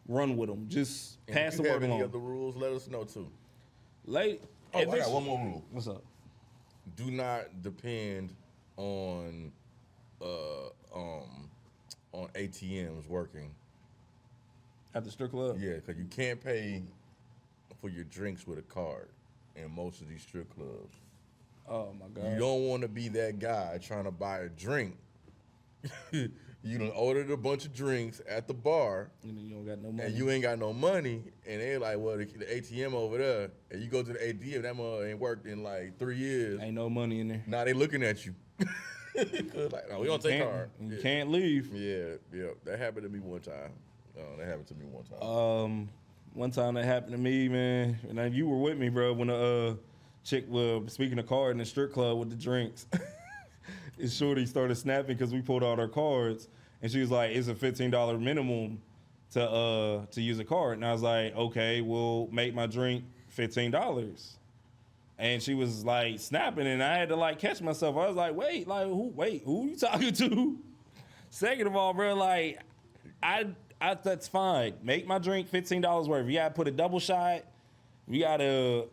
run with them. Just pass the word along. If you have any other rules, let us know too. I got one more rule. What's up? Do not depend on ATMs working at the strip club. Yeah, because you can't pay for your drinks with a card in most of these strip clubs. Oh my God! You don't want to be that guy trying to buy a drink. You done ordered a bunch of drinks at the bar, and you don't got no money, and you ain't got no money, and they're like, "Well, the ATM over there," and you go to the ATM, that mother ain't worked in like 3 years. Ain't no money in there. Now they looking at you. Like, no, we don't take card. You can't leave. Yeah. That happened to me one time. One time that happened to me, man. And you were with me, bro, when a chick was speaking of card in the strip club with the drinks. And Shorty started snapping because we pulled out our cards, and she was like, "It's a $15 minimum to use a card." And I was like, "Okay, we'll make my drink $15." And she was like snapping, and I had to like catch myself. I was like, "Wait, who you talking to?" Second of all, bro, like I that's fine. Make my drink $15 worth. If you gotta put a double shot, you gotta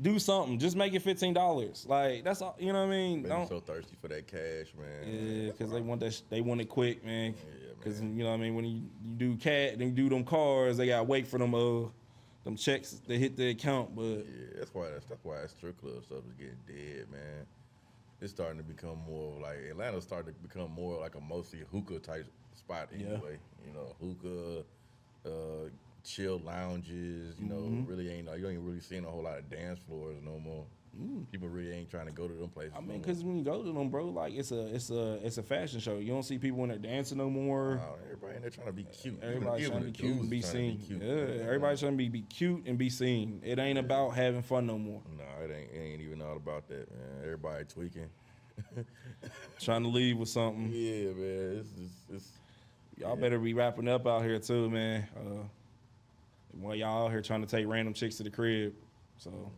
do something. Just make it $15. Like, that's all. You know what I mean? I'm so thirsty for that cash, man. Yeah, because they want it quick, man. Yeah, because you know what I mean. When you do then you do them cars, they gotta wait for them checks to hit the account. But yeah, that's why that strip club stuff is getting dead, man. It's starting to become more like Atlanta's starting to become more like a mostly hookah type spot anyway. You know, hookah, chill lounges. You know, really ain't you ain't really seeing a whole lot of dance floors no more. People really ain't trying to go to them places. I mean, because when you go to them, bro, like it's a fashion show. You don't see people in there dancing no more. Everybody in there trying to be cute. Everybody's trying to be cute and be seen. Everybody's trying to be cute and be seen. It ain't about having fun no more. No, it ain't even all about that, man. Everybody tweaking. Trying to leave with something. Yeah, man. Y'all better be wrapping up out here too, man. While y'all out here trying to take random chicks to the crib. So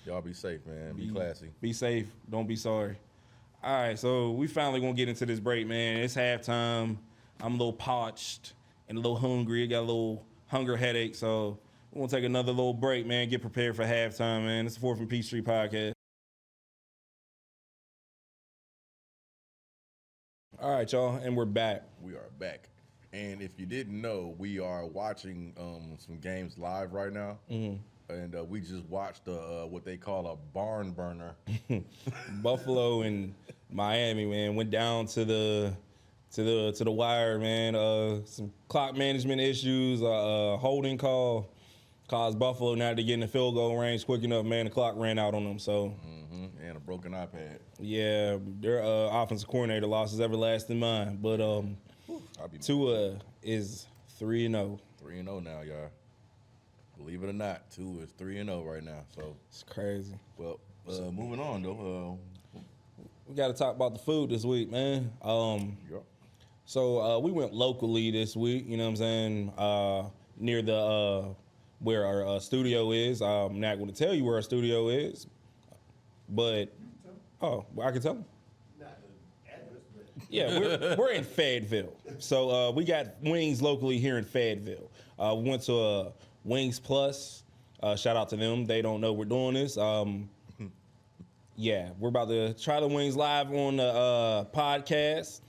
y'all be safe, man. Be classy. Be safe. Don't be sorry. All right, so we finally gonna get into this break, man. It's halftime. I'm a little parched and a little hungry. I got a little hunger headache, so we're gonna take another little break, man. Get prepared for halftime, man. It's the 4th and Peachtree podcast. All right, y'all, and we're back. We are back. And if you didn't know, we are watching some games live right now. Mm-hmm. And we just watched what they call a barn burner. Buffalo and Miami, man, went down to the wire, man. Some clock management issues, holding call caused Buffalo not to get in the field goal range quick enough. Man, the clock ran out on them. So. And a broken iPad. Yeah, their offensive coordinator lost his everlasting mind. But Tua is 3-0. 3-0 now, y'all. Believe it or not, Tua is 3-0 right now. So it's crazy. Well, moving on though. We got to talk about the food this week, man. So we went locally this week. You know what I'm saying? Near the where our studio is. I'm not going to tell you where our studio is. But, I can tell them. Not the address, but. Yeah, we're in Fayetteville. So we got wings locally here in Fayetteville. We went to Wings Plus. Shout out to them. They don't know we're doing this. Yeah, we're about to try the wings live on the podcast.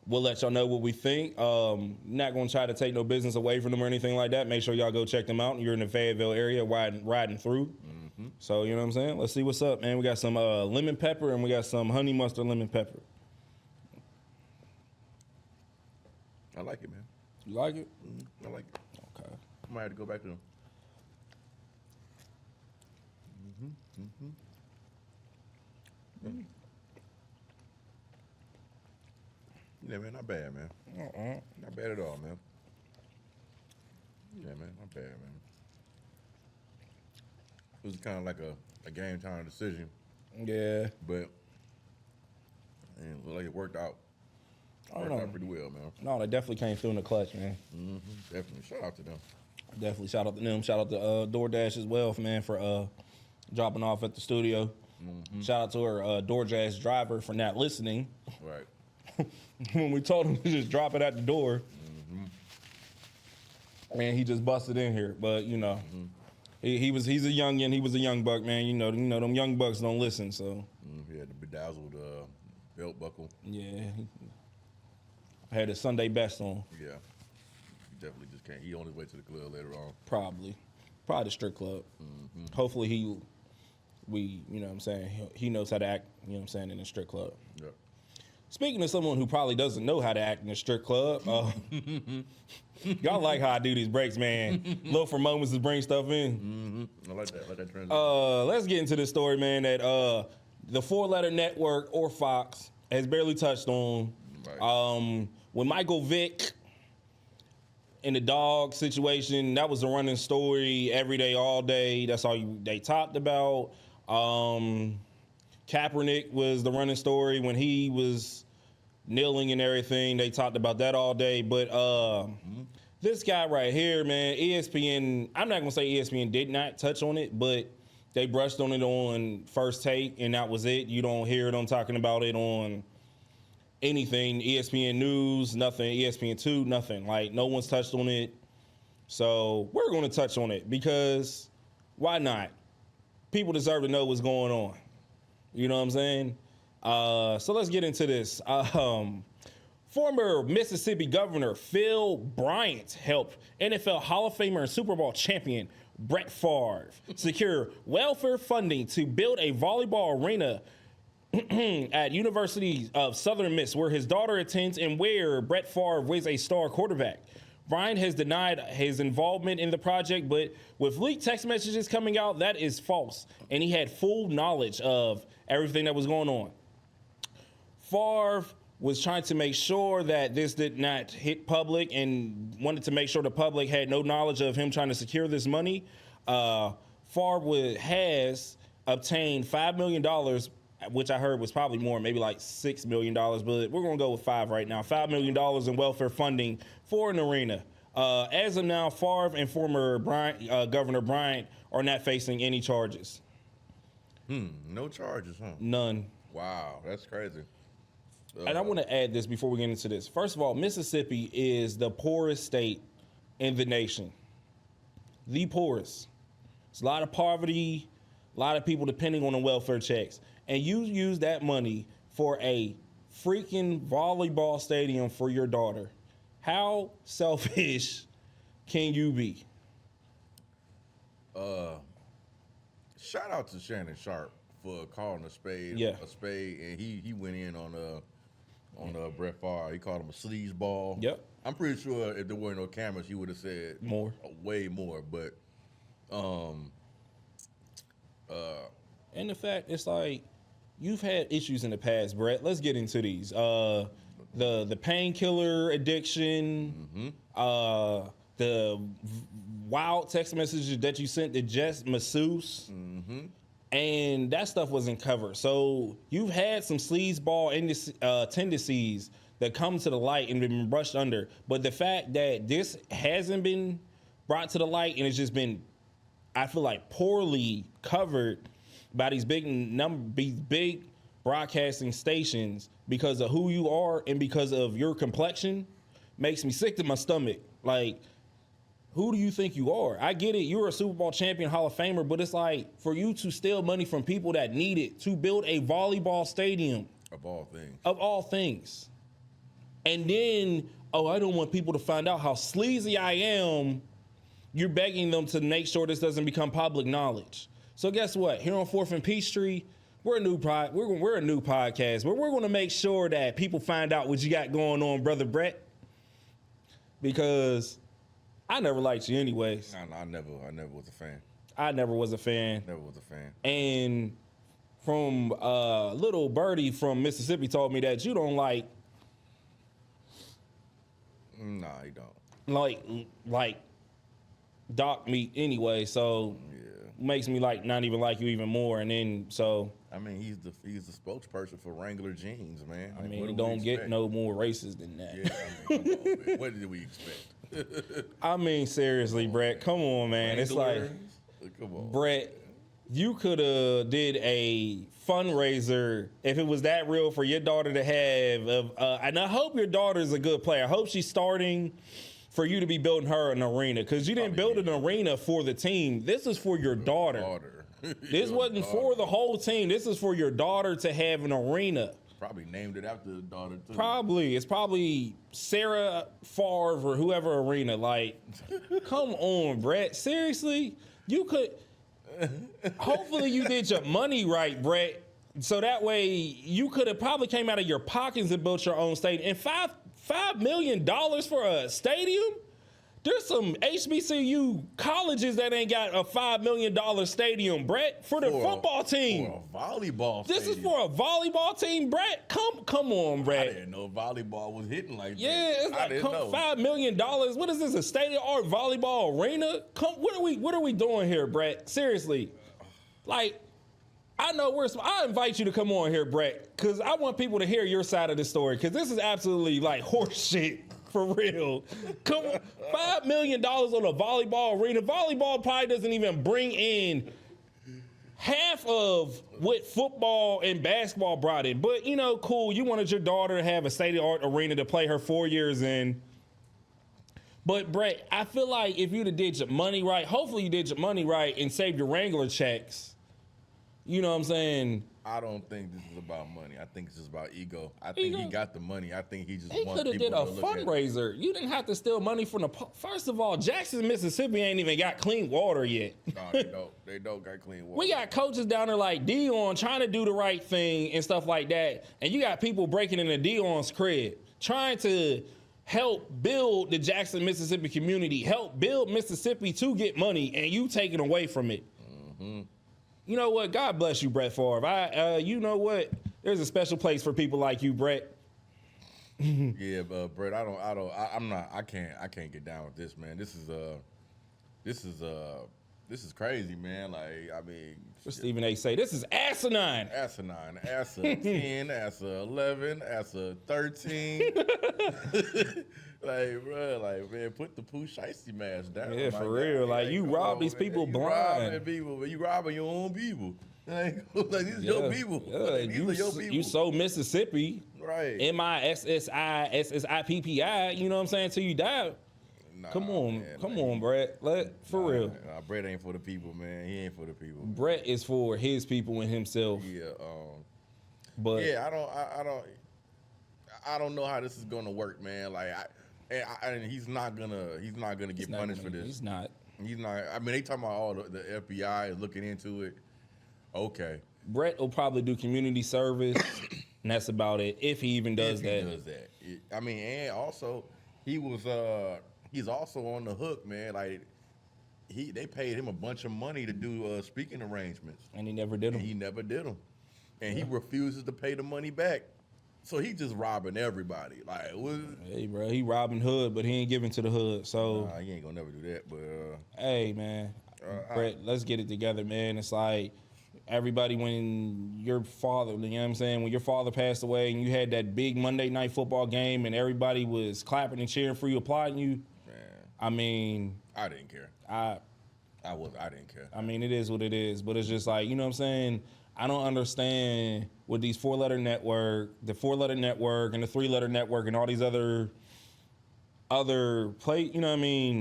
We'll let y'all know what we think. Not going to try to take no business away from them or anything like that. Make sure y'all go check them out. You're in the Fayetteville area riding through. Mm-hmm. So, you know what I'm saying? Let's see what's up, man. We got some lemon pepper and we got some honey mustard lemon pepper. I like it, man. You like it? I like it. Okay. I might have to go back to them. Yeah, man, not bad, man. Not bad at all, man. Yeah, man, not bad, man. It was kind of like a game time decision. Yeah. But it looked like it worked out. Worked out pretty well, man. No, they definitely came through in the clutch, man. Definitely. Shout out to them. Definitely shout out to them. Shout out to DoorDash as well, man, for dropping off at the studio. Shout out to our DoorDash driver for not listening. Right. When we told him to just drop it at the door, man, he just busted in here. But you know, he's a youngin. He was a young buck, man. You know, them young bucks don't listen. So He had the bedazzled belt buckle. yeah, had his Sunday best on. Yeah. He definitely just can't. He on his way to the club later on. Probably the strip club. Hopefully you know what I'm saying, he knows how to act, you know what I'm saying, in the strip club. Yeah. Speaking of someone who probably doesn't know how to act in a strip club, y'all like how I do these breaks, man. Look for moments to bring stuff in. I like that. I like that transition. Let's get into this story, man, that the four-letter network, or Fox, has barely touched on. Right. When Michael Vick in the dog situation, that was the running story every day, all day. That's all they talked about. Kaepernick was the running story when he was kneeling and everything. They talked about that all day. But this guy right here, man, ESPN, I'm not going to say ESPN did not touch on it, but they brushed on it on First Take, and that was it. You don't hear them talking about it on anything. ESPN News, nothing. ESPN2, nothing. Like, no one's touched on it. So we're going to touch on it because why not? People deserve to know what's going on. You know what I'm saying? So let's get into this. Former Mississippi Governor Phil Bryant helped NFL Hall of Famer and Super Bowl champion Bret Favre secure welfare funding to build a volleyball arena at University of Southern Miss, where his daughter attends and where Bret Favre was a star quarterback. Bryant has denied his involvement in the project, but with leaked text messages coming out, that is false, and he had full knowledge of everything that was going on. Favre was trying to make sure that this did not hit public and wanted to make sure the public had no knowledge of him trying to secure this money. Favre has obtained $5 million, which I heard was probably more, maybe like $6 million, but we're going to go with 5 right now. $5 million in welfare funding for an arena. As of now, Favre and former Governor Bryant are not facing any charges. No charges, huh? None. Wow, that's crazy. And I want to add this before we get into this. First of all, Mississippi is the poorest state in the nation. The poorest. It's a lot of poverty, a lot of people depending on the welfare checks. And you use that money for a freaking volleyball stadium for your daughter. How selfish can you be? Shout out to Shannon Sharp for calling a spade a spade, and he went in on Bret Favre. He called him a sleazeball. Yep. I'm pretty sure if there weren't no cameras, he would have said more, way more. But and the fact it's like you've had issues in the past, Bret. Let's get into these. The painkiller addiction, the wild text messages that you sent to Jess Masseuse, and that stuff wasn't covered. So you've had some sleazeball tendencies that come to the light and been brushed under. But the fact that this hasn't been brought to the light and it's just been, I feel like, poorly covered by these big broadcasting stations because of who you are and because of your complexion makes me sick to my stomach. Like, who do you think you are? I get it. You're a Super Bowl champion, Hall of Famer, but it's like for you to steal money from people that need it to build a volleyball stadium. Of all things. Of all things. And then, oh, I don't want people to find out how sleazy I am. You're begging them to make sure this doesn't become public knowledge. So guess what? Here on 4th and Peachtree, we're a new podcast, but we're going to make sure that people find out what you got going on, Brother Bret. Because I never liked you anyways. I never was a fan. I never was a fan. Never was a fan. And from little birdie from Mississippi told me that you don't like. Nah, you don't. Like doc meat anyway, so makes me not even like you even more. And then so I mean, he's the spokesperson for Wrangler jeans, man. I mean, don't get no more racist than that. Yeah, I mean, come on, man. What did we expect? I mean, seriously, Bret, come on, man. It's like, come on, Bret, you could have did a fundraiser if it was that real for your daughter to have. And I hope your daughter's a good player. I hope she's starting for you to be building her an arena, because you didn't build an arena for the team. This is for your daughter. This wasn't for the whole team. This is for your daughter to have an arena. Probably named it after the daughter too. Probably. It's probably Sarah Favre or whoever arena. Like, come on, Bret. Seriously? You could. Hopefully you did your money right, Bret. So that way you could have probably came out of your pockets and built your own stadium. And $5 million for a stadium? There's some HBCU colleges that ain't got a $5 million stadium, Bret, for the football team. For a volleyball This is for a volleyball team, Bret? Come on, Bret. I didn't know volleyball was hitting like that. Yeah, it's like $5 million. What is this, a state-of-the-art volleyball arena? What are we doing here, Bret? Seriously. Like, I know I invite you to come on here, Bret, because I want people to hear your side of the story, because this is absolutely like horse shit. For real. Come on. $5 million on a volleyball arena. Volleyball probably doesn't even bring in half of what football and basketball brought in. But, cool. You wanted your daughter to have a state-of-the-art arena to play her 4 years in. But, Bret, I feel like if you'd have did your money right, hopefully you did your money right and saved your Wrangler checks. You know what I'm saying? I don't think this is about money. I think it's just about ego. I think he got the money. I think he just He wants could have people did a to look at fundraiser. You didn't have to steal money from the. First of all, Jackson, Mississippi ain't even got clean water yet. No, they don't. They don't got clean water. We got coaches down there like Dion trying to do the right thing and stuff like that. And you got people breaking into Dion's crib trying to help build the Jackson, Mississippi community, help build Mississippi to get money, and you taking away from it. Mm-hmm. You know what? God bless you, Brett Favre. You know what? There's a special place for people like you, Brett. Yeah, but Brett, I can't get down with this, man. This is crazy, man. Like, I mean, what Stephen A. say? This is asinine. Asinine. Asa 10, Asa 11, Asa 13. Like, bro, man, put the Pooh Shiesty mask down. Yeah, for real. Like, you rob these people blind. You robbing your own people. Like these are your people. Yeah, like, these are your people. You so Mississippi. Right. MISSIPPI, you know what I'm saying, till you die. Nah, come on, man, come on, Brett. For real. Nah, Brett ain't for the people, man. He ain't for the people. Brett is for his people and himself. Yeah. But yeah, I don't know how this is gonna work, man. Like, and he's not gonna get punished for this. He's not. I mean, they talking about all the FBI is looking into it. Okay. Brett will probably do community service, and that's about it. If he even does that. I mean, and also he's also on the hook, man. Like, they paid him a bunch of money to do speaking arrangements, and he never did them. And he refuses to pay the money back. So he just robbing everybody. Like, hey, bro, he robbing hood, but he ain't giving to the hood. So he ain't gonna never do that. But hey, man, Brett, let's get it together, man. It's like everybody, when your father, you know what I'm saying, when your father passed away, and you had that big Monday night football game, and everybody was clapping and cheering for you, applauding you. Man, I mean, I didn't care. I didn't care. I mean, it is what it is. But it's just like, you know what I'm saying. I don't understand with these the 4-letter network, and the 3-letter network, and all these other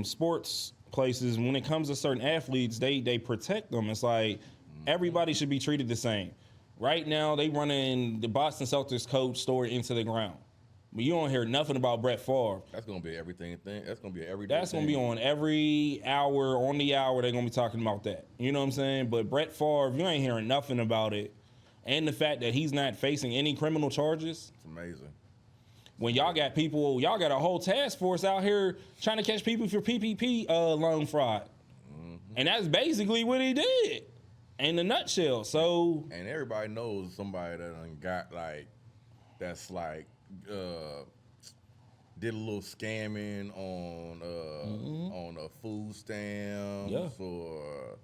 sports places. When it comes to certain athletes, they protect them. It's like everybody should be treated the same. Right now, they running the Boston Celtics coach story into the ground. But you don't hear nothing about Brett Favre. That's gonna be everything thing. That's gonna be everything. That's gonna be on every hour, on the hour. They're gonna be talking about that. You know what I'm saying? But Brett Favre, you ain't hearing nothing about it, and the fact that he's not facing any criminal charges. It's amazing. When y'all got a whole task force out here trying to catch people for PPP loan fraud, and that's basically what he did, in a nutshell. So, and everybody knows somebody that done got like, that's like, did a little scamming on food stamps or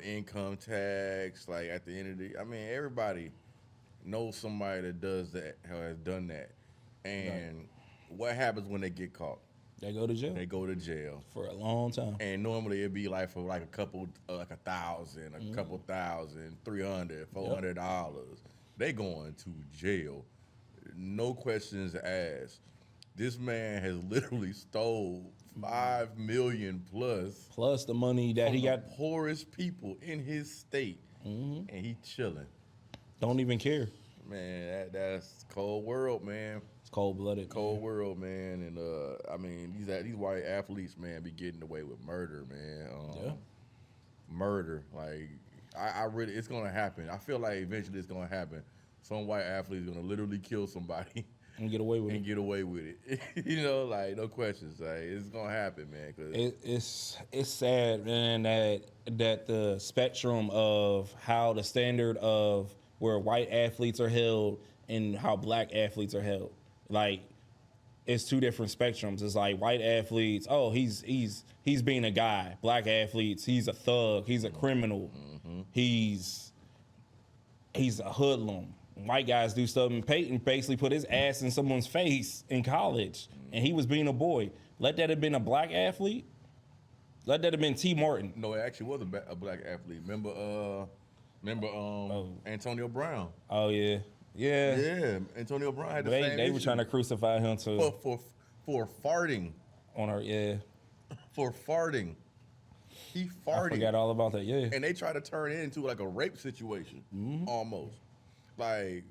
income tax. Like at the end of the, I mean, everybody knows somebody that does that, has done that. And what happens when they get caught? They go to jail. They go to jail for a long time. And normally it'd be like for like a couple, like $1,000, a couple thousand, $300, $400. They going to jail. No questions asked. This man has literally stole $5 million plus the money that he got. The poorest people in his state, and he chilling. Don't even care. Man, that's cold world, man. It's cold-blooded. Cold world, man. And I mean, these white athletes, man, be getting away with murder, man. Murder, like I really, it's gonna happen. I feel like eventually it's gonna happen. Some white athlete is gonna literally kill somebody and get away with it. Get away with it. Like no questions. Like it's gonna happen, man. Cause it's sad, man, that the spectrum of how the standard of where white athletes are held and how black athletes are held. Like, it's two different spectrums. It's like white athletes, oh, he's being a guy. Black athletes, he's a thug, he's a criminal, he's a hoodlum. White guys do stuff, and Peyton basically put his ass in someone's face in college, and he was being a boy. Let that have been a black athlete. Let that have been T. Martin. No, it actually was a black athlete. Remember Antonio Brown? Oh yeah. Yeah, Antonio Brown had they were trying to crucify him too for farting on her. For farting, he farted. I forgot all about that. Yeah, and they tried to turn it into like a rape situation, almost. Like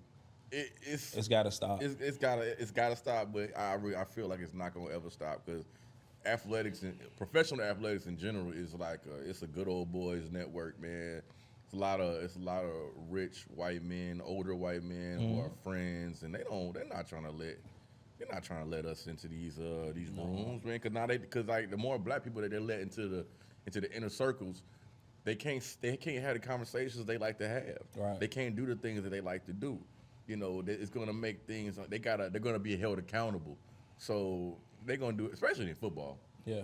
it's got to stop. It's got to stop. But I feel like it's not gonna ever stop because athletics and professional athletics in general is like it's a good old boys network, man. It's a lot of rich white men, older white men who are friends, and they're not trying to let us into these rooms, man. Because like the more black people that they let into the inner circles, they can't have the conversations they like to have. Right. They can't do the things that they like to do. It's gonna make things they're gonna be held accountable. So they're gonna do it, especially in football. Yeah.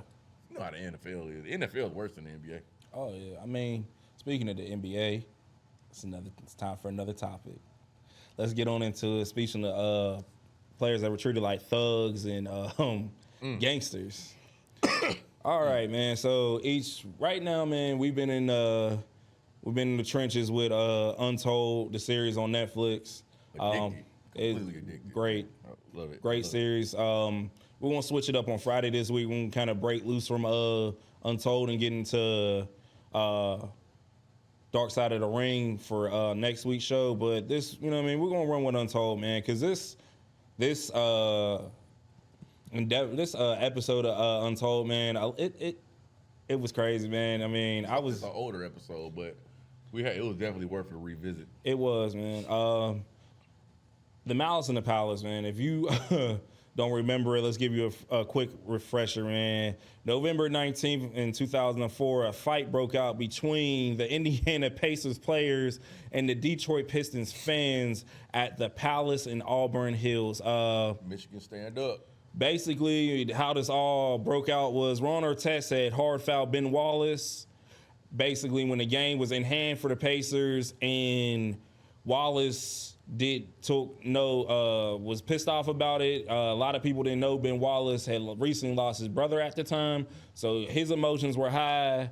You know how the NFL is. The NFL is worse than the NBA. Oh yeah, I mean. Speaking of the NBA, it's time for another topic. Let's get on into it. Speaking of players that were treated like thugs and gangsters. All right, man. So right now, man, we've been in the trenches with Untold, the series on Netflix. Completely addicted. Great, love it. Great series. We're gonna switch it up on Friday this week. We're gonna kind of break loose from Untold and get into Dark Side of the Ring for next week's show, but this, we're gonna run with Untold, man, because this episode of Untold, man, it was crazy, man. I mean, It's an older episode, but it was definitely worth a revisit. It was, man. The Malice in the Palace, man. If you don't remember it, let's give you a quick refresher, man. November 19th in 2004, a fight broke out between the Indiana Pacers players and the Detroit Pistons fans at the Palace in Auburn Hills. Michigan stand up. Basically, how this all broke out was Ron Artest had hard fouled Ben Wallace. Basically, when the game was in hand for the Pacers and Wallace was pissed off about it. A lot of people didn't know Ben Wallace had recently lost his brother at the time, so his emotions were high.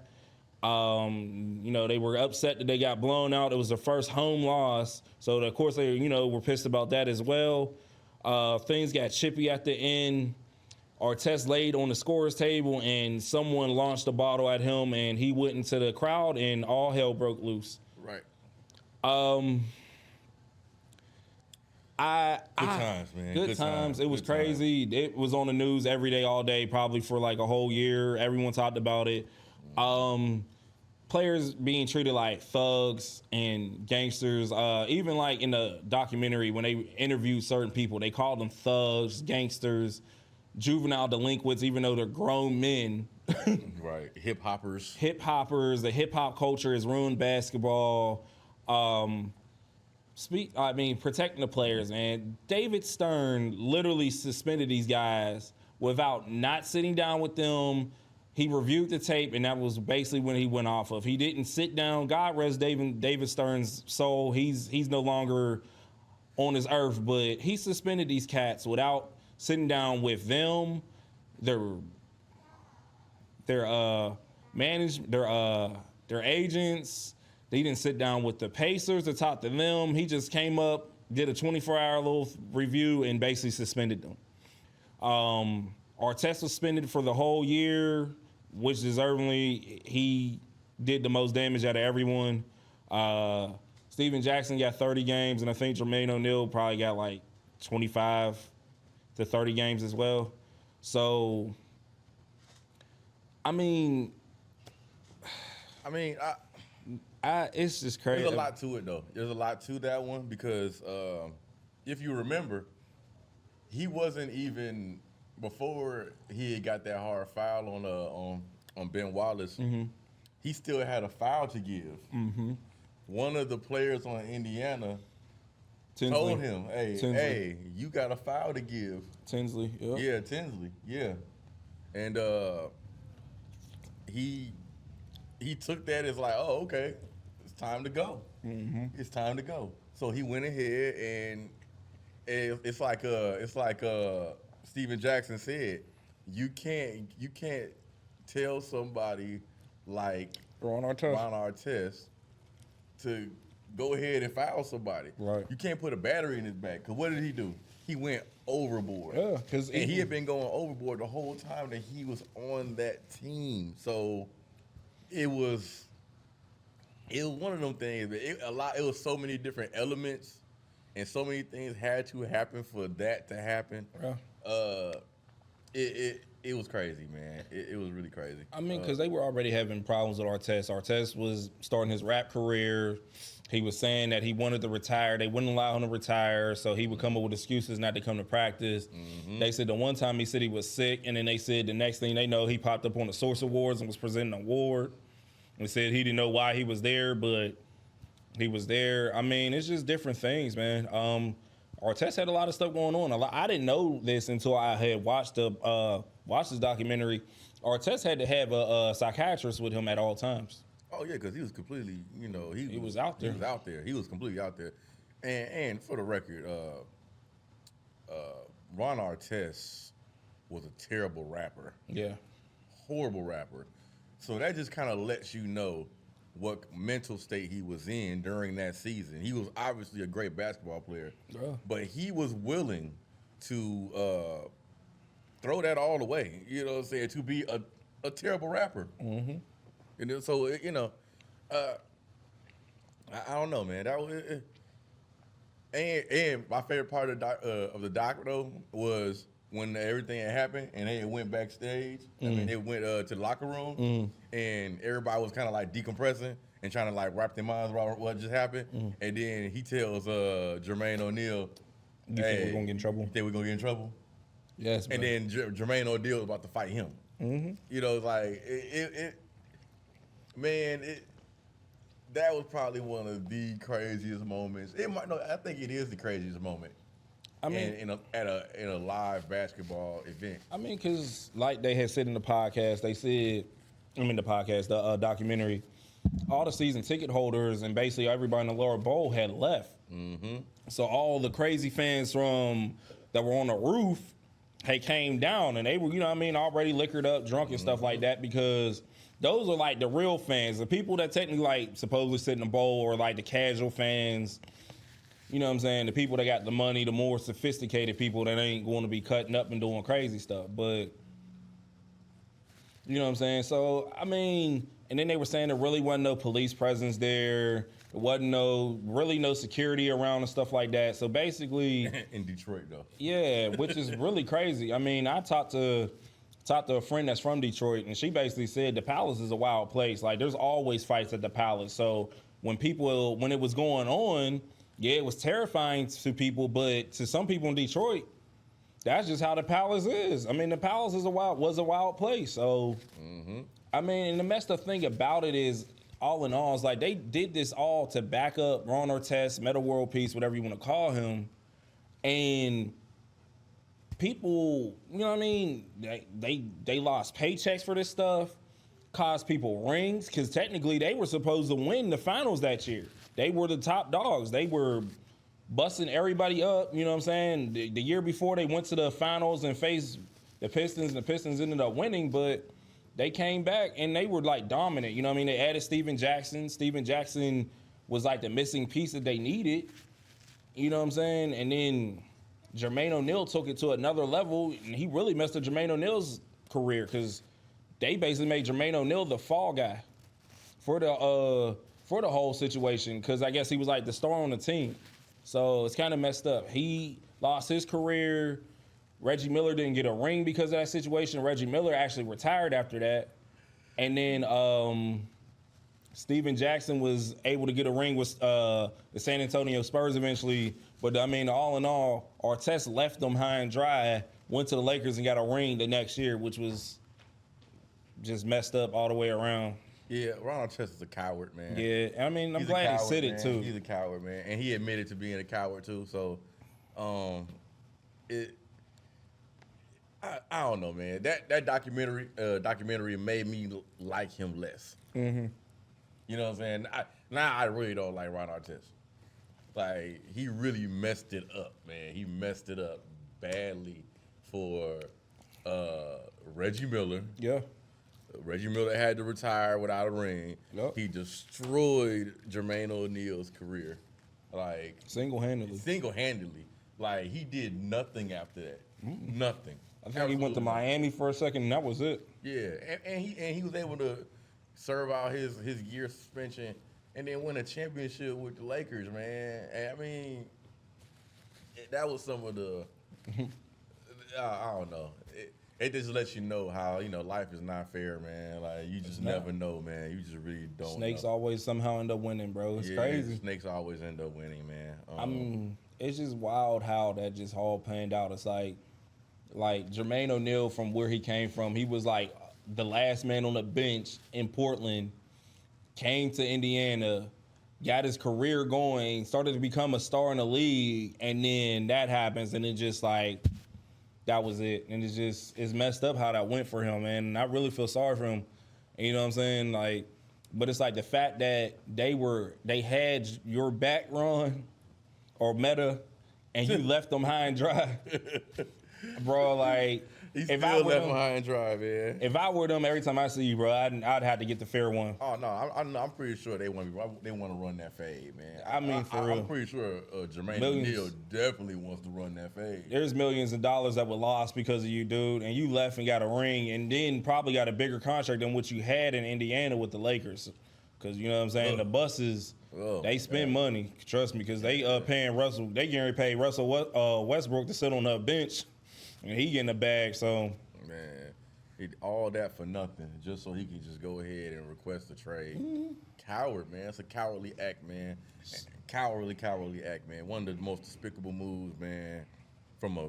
They were upset that they got blown out. It was their first home loss, so of course they were pissed about that as well. Things got chippy at the end. Artest laid on the scorer's table, and someone launched a bottle at him, and he went into the crowd, and all hell broke loose. Right. Good times, man. Good times. It was Good crazy. It was on the news every day, all day, probably for like a whole year. Everyone talked about it. Players being treated like thugs and gangsters. Even like in the documentary, when they interviewed certain people, they called them thugs, gangsters, juvenile delinquents, even though they're grown men. Right. Hip hoppers. The hip hop culture has ruined basketball. Protecting the players, man. David Stern literally suspended these guys without not sitting down with them. He reviewed the tape, and that was basically when he went off of. He didn't sit down. God rest David Stern's soul. He's no longer on this earth, but he suspended these cats without sitting down with them, their agents. He didn't sit down with the Pacers to talk to them. He just came up, did a 24-hour little review, and basically suspended them. Artest was suspended for the whole year, which deservingly he did the most damage out of everyone. Steven Jackson got 30 games, and I think Jermaine O'Neal probably got like 25 to 30 games as well. So, it's just crazy. There's a lot to it, though. There's a lot to that one because if you remember, he wasn't even before he had got that hard foul on Ben Wallace. Mm-hmm. He still had a foul to give. Mm-hmm. One of the players on Indiana told him, "Hey, you got a foul to give." Tinsley, yeah. Yeah, Tinsley, yeah. And he took that as like, "Oh, okay, it's time to go. Mm-hmm. It's time to go." So he went ahead and it's like Steven Jackson said, you can't tell somebody like Ron Artest to go ahead and foul somebody. Right. You can't put a battery in his back. Because what did he do? He went overboard. Yeah, and he had been going overboard the whole time that he was on that team. So it was one of them things. It was so many different elements, and so many things had to happen for that to happen. Yeah. It was crazy, man. It was really crazy. Because they were already having problems with Artest. Artest was starting his rap career. He was saying that he wanted to retire. They wouldn't allow him to retire, so he would come up with excuses not to come to practice. Mm-hmm. They said the one time he said he was sick, and then they said the next thing they know, he popped up on the Source Awards and was presenting an award. And said he didn't know why he was there, but he was there. It's just different things, man. Artest had a lot of stuff going on. I didn't know this until I had watched this documentary. Artest had to have a psychiatrist with him at all times. Oh yeah, because he was completely, he was out there. He was out there. He was completely out there. And for the record, Ron Artest was a terrible rapper. Yeah, horrible rapper. So that just kind of lets you know what mental state he was in during that season. He was obviously a great basketball player, but he was willing to throw that all away, you know what I'm saying, to be a terrible rapper. Mm-hmm. And so, I don't know, man. That was, and my favorite part of the doc, though, was when everything had happened and they went backstage. They went to the locker room, and everybody was kind of like decompressing and trying to like wrap their minds around what just happened. And then he tells Jermaine O'Neal, "You think we're gonna get in trouble? You think we're gonna get in trouble?" Yes. And then Jermaine O'Neal was about to fight him. Mm-hmm. You know, like that was probably one of the craziest moments. I think it is the craziest moment. In a live basketball event. Because like they had said in the podcast, the documentary, all the season ticket holders and basically everybody in the lower bowl had left. Mm-hmm. So all the crazy fans that were on the roof had came down, and they were, already liquored up, drunk and stuff like that, because those are like the real fans, the people that technically like supposedly sit in the bowl, or like the casual fans. You know what I'm saying? The people that got the money, the more sophisticated people that ain't going to be cutting up and doing crazy stuff. But, you know what I'm saying? So, And then they were saying there really wasn't no police presence there. There wasn't no security around and stuff like that. So basically, in Detroit though. Yeah, which is really crazy. I mean, I talked to a friend that's from Detroit, and she basically said the Palace is a wild place. Like, there's always fights at the Palace. So when it was going on, yeah, it was terrifying to people, but to some people in Detroit, that's just how the Palace is. I mean, the Palace was a wild place. So, I mean, and the messed up thing about it is, all in all, is like they did this all to back up Ron Artest, Metta World Peace, whatever you want to call him, and people, you know what I mean? They lost paychecks for this stuff, caused people rings, because technically they were supposed to win the finals that year. They were the top dogs. They were busting everybody up, you know what I'm saying? The year before they went to the finals and faced the Pistons, and the Pistons ended up winning, but they came back and they were like dominant, you know what I mean? They added Steven Jackson. Steven Jackson was like the missing piece that they needed, you know what I'm saying? And then Jermaine O'Neal took it to another level, and he really messed up Jermaine O'Neal's career, because they basically made Jermaine O'Neal the fall guy for the whole situation, because I guess he was like the star on the team. So it's kind of messed up. He lost his career. Reggie Miller didn't get a ring because of that situation. Reggie Miller actually retired after that. And then Steven Jackson was able to get a ring with the San Antonio Spurs eventually. But, I mean, all in all, Artest left them high and dry, went to the Lakers and got a ring the next year, which was just messed up all the way around. Yeah, Ron Artest is a coward, man. Yeah, I mean, I'm glad he said it, too. He's a coward, man. And he admitted to being a coward, too. So, I don't know, man. That documentary made me like him less. Mm-hmm. You know what I'm saying? Now I really don't like Ron Artest. Like, he really messed it up, man. He messed it up badly for Reggie Miller. Yeah. Reggie Miller had to retire without a ring. Yep. He destroyed Jermaine O'Neal's career. Like, single-handedly. Like, he did nothing after that. Mm-hmm. Nothing. I think he went to Miami for a second, and that was it. Yeah, and he was able to serve out his year suspension and then win a championship with the Lakers, man. And I mean, that was some of the I don't know. It just lets you know how, you know, life is not fair, man. Like, you just never know, man. You just really don't Snakes know. Always somehow end up winning, bro. It's crazy. Snakes always end up winning, man. I mean, it's just wild how that just all panned out. It's like Jermaine O'Neal, from where he came from, he was like the last man on the bench in Portland, came to Indiana, got his career going, started to become a star in the league, and then that happens, and it just like, that was it. And it's messed up how that went for him, man. And I really feel sorry for him. And you know what I'm saying? Like, but it's like the fact that they had your back, Ron, or Metta, and you left them high and dry. Bro, like, if I were them high and dry, man. If I were them, every time I see you, bro, I'd have to get the fair one. Oh no, I'm pretty sure they want to run that fade, man. I mean, for real, I'm pretty sure Jermaine O'Neal definitely wants to run that fade. There's millions of dollars that were lost because of you, dude, and you left and got a ring, and then probably got a bigger contract than what you had in Indiana with the Lakers, because you know what I'm saying. The buses. They spend money, trust me, because they paying Russell. They getting ready to pay Russell Westbrook to sit on the bench, and he getting a bag. So man, all that for nothing, just so he can just go ahead and request a trade. Mm-hmm. Coward, man. It's a cowardly act, man. Cowardly act, man. One of the most despicable moves, man, from a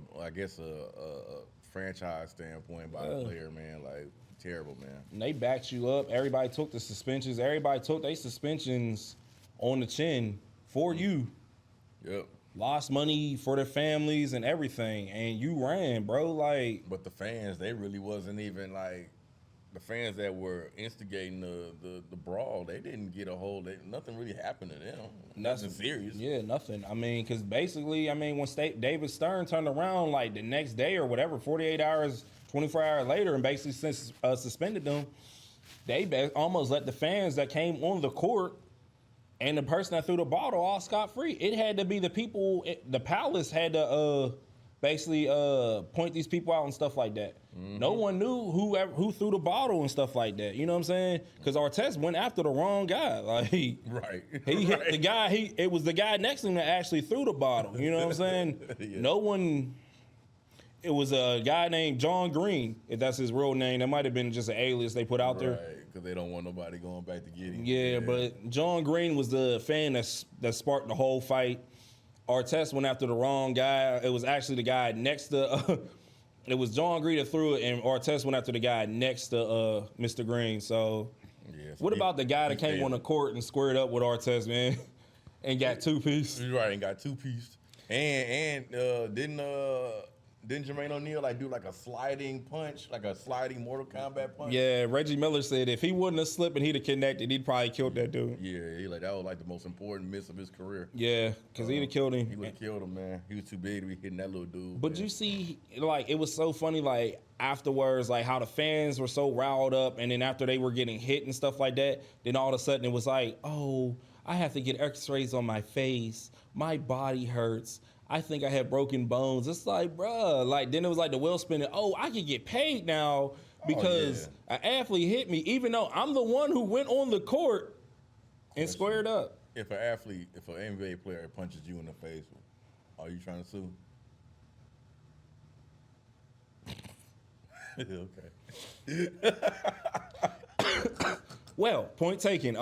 franchise standpoint by the player, man. Like, terrible, man. And they backed you up. Everybody took the suspensions. Everybody took their suspensions on the chin for you. Yep. Lost money for their families and everything, and you ran, bro. Like, but the fans, they really wasn't even like the fans that were instigating the brawl. They didn't get a hold. Nothing really happened to them. Nothing serious. Yeah, nothing. I mean, because basically, I mean, when David Stern turned around like the next day or whatever, 48 hours, 24 hours later, and basically suspended them, they almost let the fans that came on the court and the person that threw the bottle all scot-free. It had to be the people. The Palace had to basically point these people out and stuff like that. No one knew who threw the bottle and stuff like that. You know what I'm saying? Because Artest went after the wrong guy. Like he hit the guy. It was the guy next to him that actually threw the bottle. You know what I'm saying? No one. It was a guy named John Green, if that's his real name. That might have been just an alias they put out there. Right, because they don't want nobody going back to get him. Yeah, but John Green was the fan that sparked the whole fight. Artest went after the wrong guy. It was actually the guy next to. It was John Green that threw it, and Artest went after the guy next to Mr. Green. So, what about the guy that came on the court and squared up with Artest, man, and got 2-piece? Right, and got 2-piece. And didn't Jermaine O'Neal do like a sliding punch, like a sliding Mortal Kombat punch? Yeah, Reggie Miller said if he wouldn't have slipped and he'd have connected, he'd probably killed that dude. Yeah, that was the most important miss of his career. Yeah, because he'd have killed him. He would have killed him, man. He was too big to be hitting that little dude. But man. You see, it was so funny, afterwards, how the fans were so riled up, and then after they were getting hit and stuff like that, then all of a sudden it was oh, I have to get x-rays on my face. My body hurts. I think I had broken bones. It's bruh. Then it was the wheel spinning. Oh, I can get paid now because an athlete hit me, even though I'm the one who went on the court and squared up. If an NBA player punches you in the face, are you trying to sue? Okay. Well, point taken.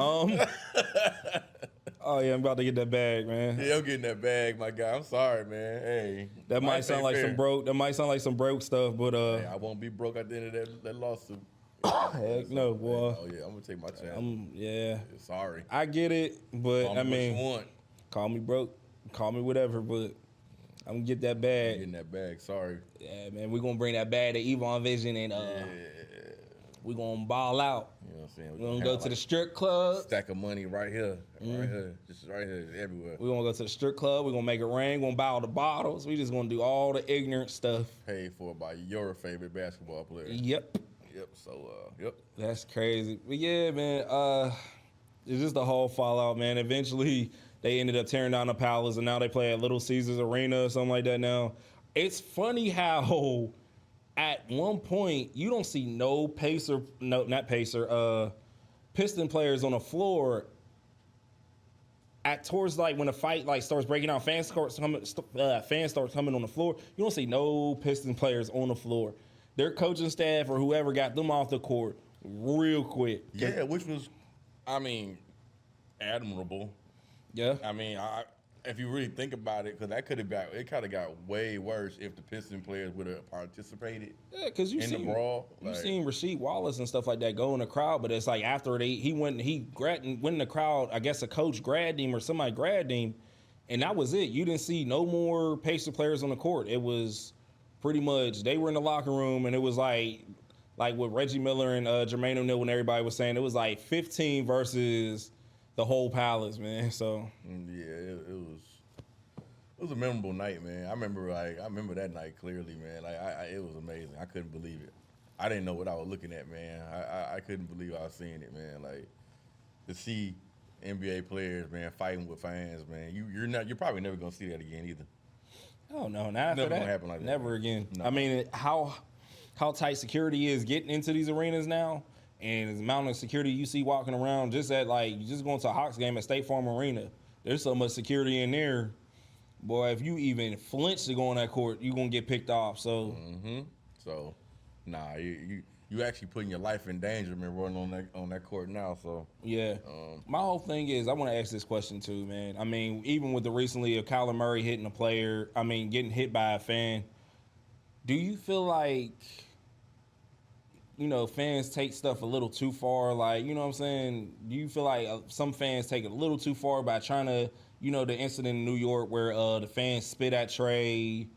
Oh yeah, I'm about to get that bag, man. Yeah, I'm getting that bag, my guy. I'm sorry, man. Hey, that might sound like some broke. That might sound like some broke stuff, but hey, I won't be broke at the end of that lawsuit. Heck no, boy. Oh yeah, I'm gonna take my chance. Yeah. Sorry. I get it, but Call me what you want. Call me broke, call me whatever, but I'm gonna get that bag. I'm getting that bag. Sorry. Yeah, man, we're gonna bring that bag to Yvonne Vision and we're gonna ball out. You know what I'm saying? We're gonna go to the strip club. Stack of money right here. Right here. Just right here. Everywhere. We're gonna go to the strip club. We're gonna make it rain. We're gonna buy all the bottles. We just gonna do all the ignorant stuff. Paid for by your favorite basketball player. Yep. So, yep. That's crazy. But yeah, man, it's just the whole fallout, man. Eventually, they ended up tearing down the Palace, and now they play at Little Caesars Arena or something like that now. It's funny how at one point you don't see Piston players on the floor towards when the fight starts breaking out, fans start coming on the floor. You don't see no Piston players on the floor. Their coaching staff or whoever got them off the court real quick. Yeah, which was, admirable. Yeah. If you really think about it, because it kind of got way worse if the Piston players would have participated. Yeah, because the brawl. You seen Rasheed Wallace and stuff like that go in the crowd, but it's after he went in the crowd. I guess a coach grabbed him or somebody grabbed him, and that was it. You didn't see no more Pacer players on the court. It was pretty much they were in the locker room, and it was like with Reggie Miller and Jermaine O'Neal when everybody was saying it was 15 versus the whole Palace, man. So yeah, it was a memorable night, man. I remember that night clearly, man. It was amazing. I couldn't believe it. I didn't know what I was looking at, man. I couldn't believe I was seeing it, man. To see NBA players, man, fighting with fans, man. You're probably never gonna see that again either. Oh no, not after never that. Gonna happen like that. Never again. No. How tight security is getting into these arenas now, and the amount of security you see walking around just at just going to a Hawks game at State Farm Arena. There's so much security in there, boy. If you even flinch to go on that court, you're gonna get picked off. So, So, nah, you actually putting your life in danger, man, running on that court now. So yeah, my whole thing is I want to ask this question too, man. Even with the recently of Kyler Murray hitting a player, getting hit by a fan, do you feel like fans take stuff a little too far? You know what I'm saying? Do you feel like some fans take it a little too far by trying to, the incident in New York where the fans spit at Trey,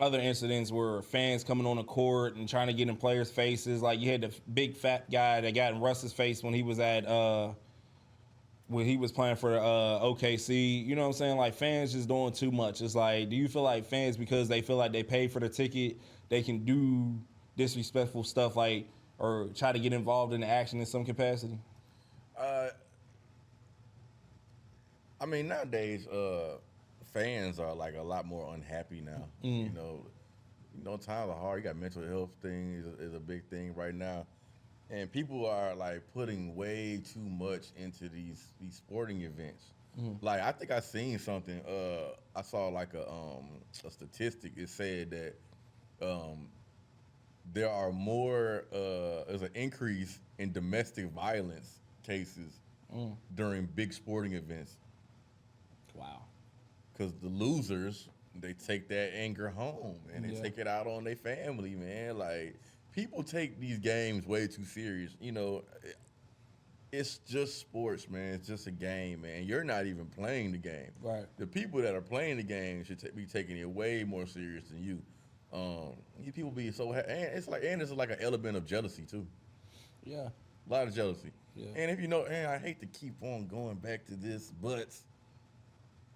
other incidents where fans coming on the court and trying to get in players' faces. You had the big fat guy that got in Russ's face when he was when he was playing for OKC. You know what I'm saying? Fans just doing too much. It's do you feel like fans, because they feel like they paid for the ticket, they can do disrespectful stuff or try to get involved in the action in some capacity? Nowadays, fans are like a lot more unhappy now. You know, times are hard. You got mental health thing is a big thing right now, and people are like putting way too much into these sporting events. Like I think I seen something. I saw like a statistic. It said that there are more. There's an increase in domestic violence cases during big sporting events. Wow. Because the losers, they take that anger home and they take it out on their family, man. Like, people take these games way too serious. You know, it's just sports, man. It's just a game, man. You're not even playing the game. Right. The people that are playing the game should be taking it way more serious than you. You people be so, and it's like an element of jealousy too. Yeah. A lot of jealousy. Yeah. And if you know, and I hate to keep on going back to this, but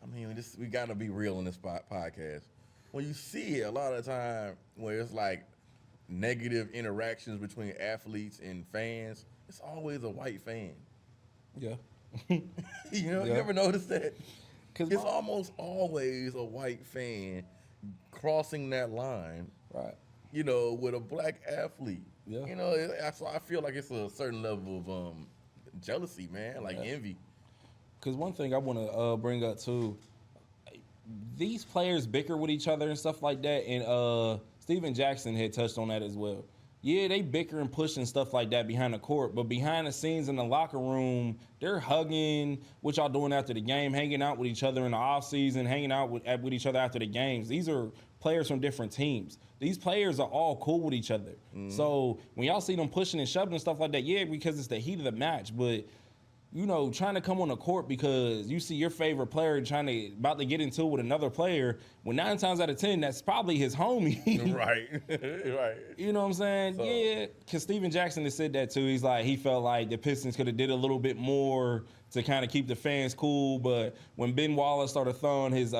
I mean, we got to be real in this podcast. When you see it, a lot of the time where it's like negative interactions between athletes and fans, it's always a white fan. Yeah. You know, you ever notice that? Because It's almost always a white fan crossing that line, right. you know, with a black athlete. Yeah. You know, I feel like it's a certain level of jealousy, man, like envy. Because one thing I want to bring up too, these players bicker with each other and stuff like that, and Steven Jackson had touched on that as well. Yeah, they bicker and push and stuff like that behind the court, but behind the scenes in the locker room, they're hugging, what y'all doing after the game, hanging out with each other in the offseason, hanging out with each other after the games. These are players from different teams. These players are all cool with each other. So when y'all see them pushing and shoving and stuff like that, yeah, because it's the heat of the match, but you know, trying to come on the court because you see your favorite player about to get into it with another player, when 9 times out of 10, that's probably his homie. Right. Right. You know what I'm saying? So, yeah, because Steven Jackson has said that too. He's like, he felt like the Pistons could have did a little bit more to kind of keep the fans cool, but when Ben Wallace started throwing his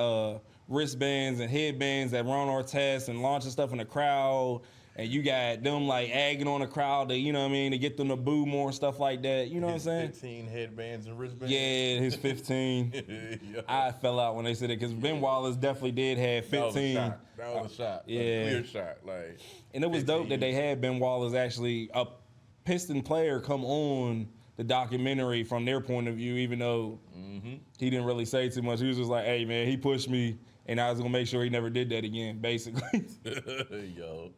wristbands and headbands at Ron Artest and launching stuff in the crowd, and you got them like egging on the crowd to, you know what I mean, to get them to boo more and stuff like that. You know what I'm saying? 15 headbands and wristbands. Yeah, his 15. Yeah. I fell out when they said it because Ben Wallace definitely did have 15. That was a shot. Yeah. A clear shot. Like, And it was 15. dope that they had Ben Wallace actually, a Piston player, come on the documentary from their point of view, even though he didn't really say too much. He was just like, hey, man, he pushed me, and I was going to make sure he never did that again, basically. Yo.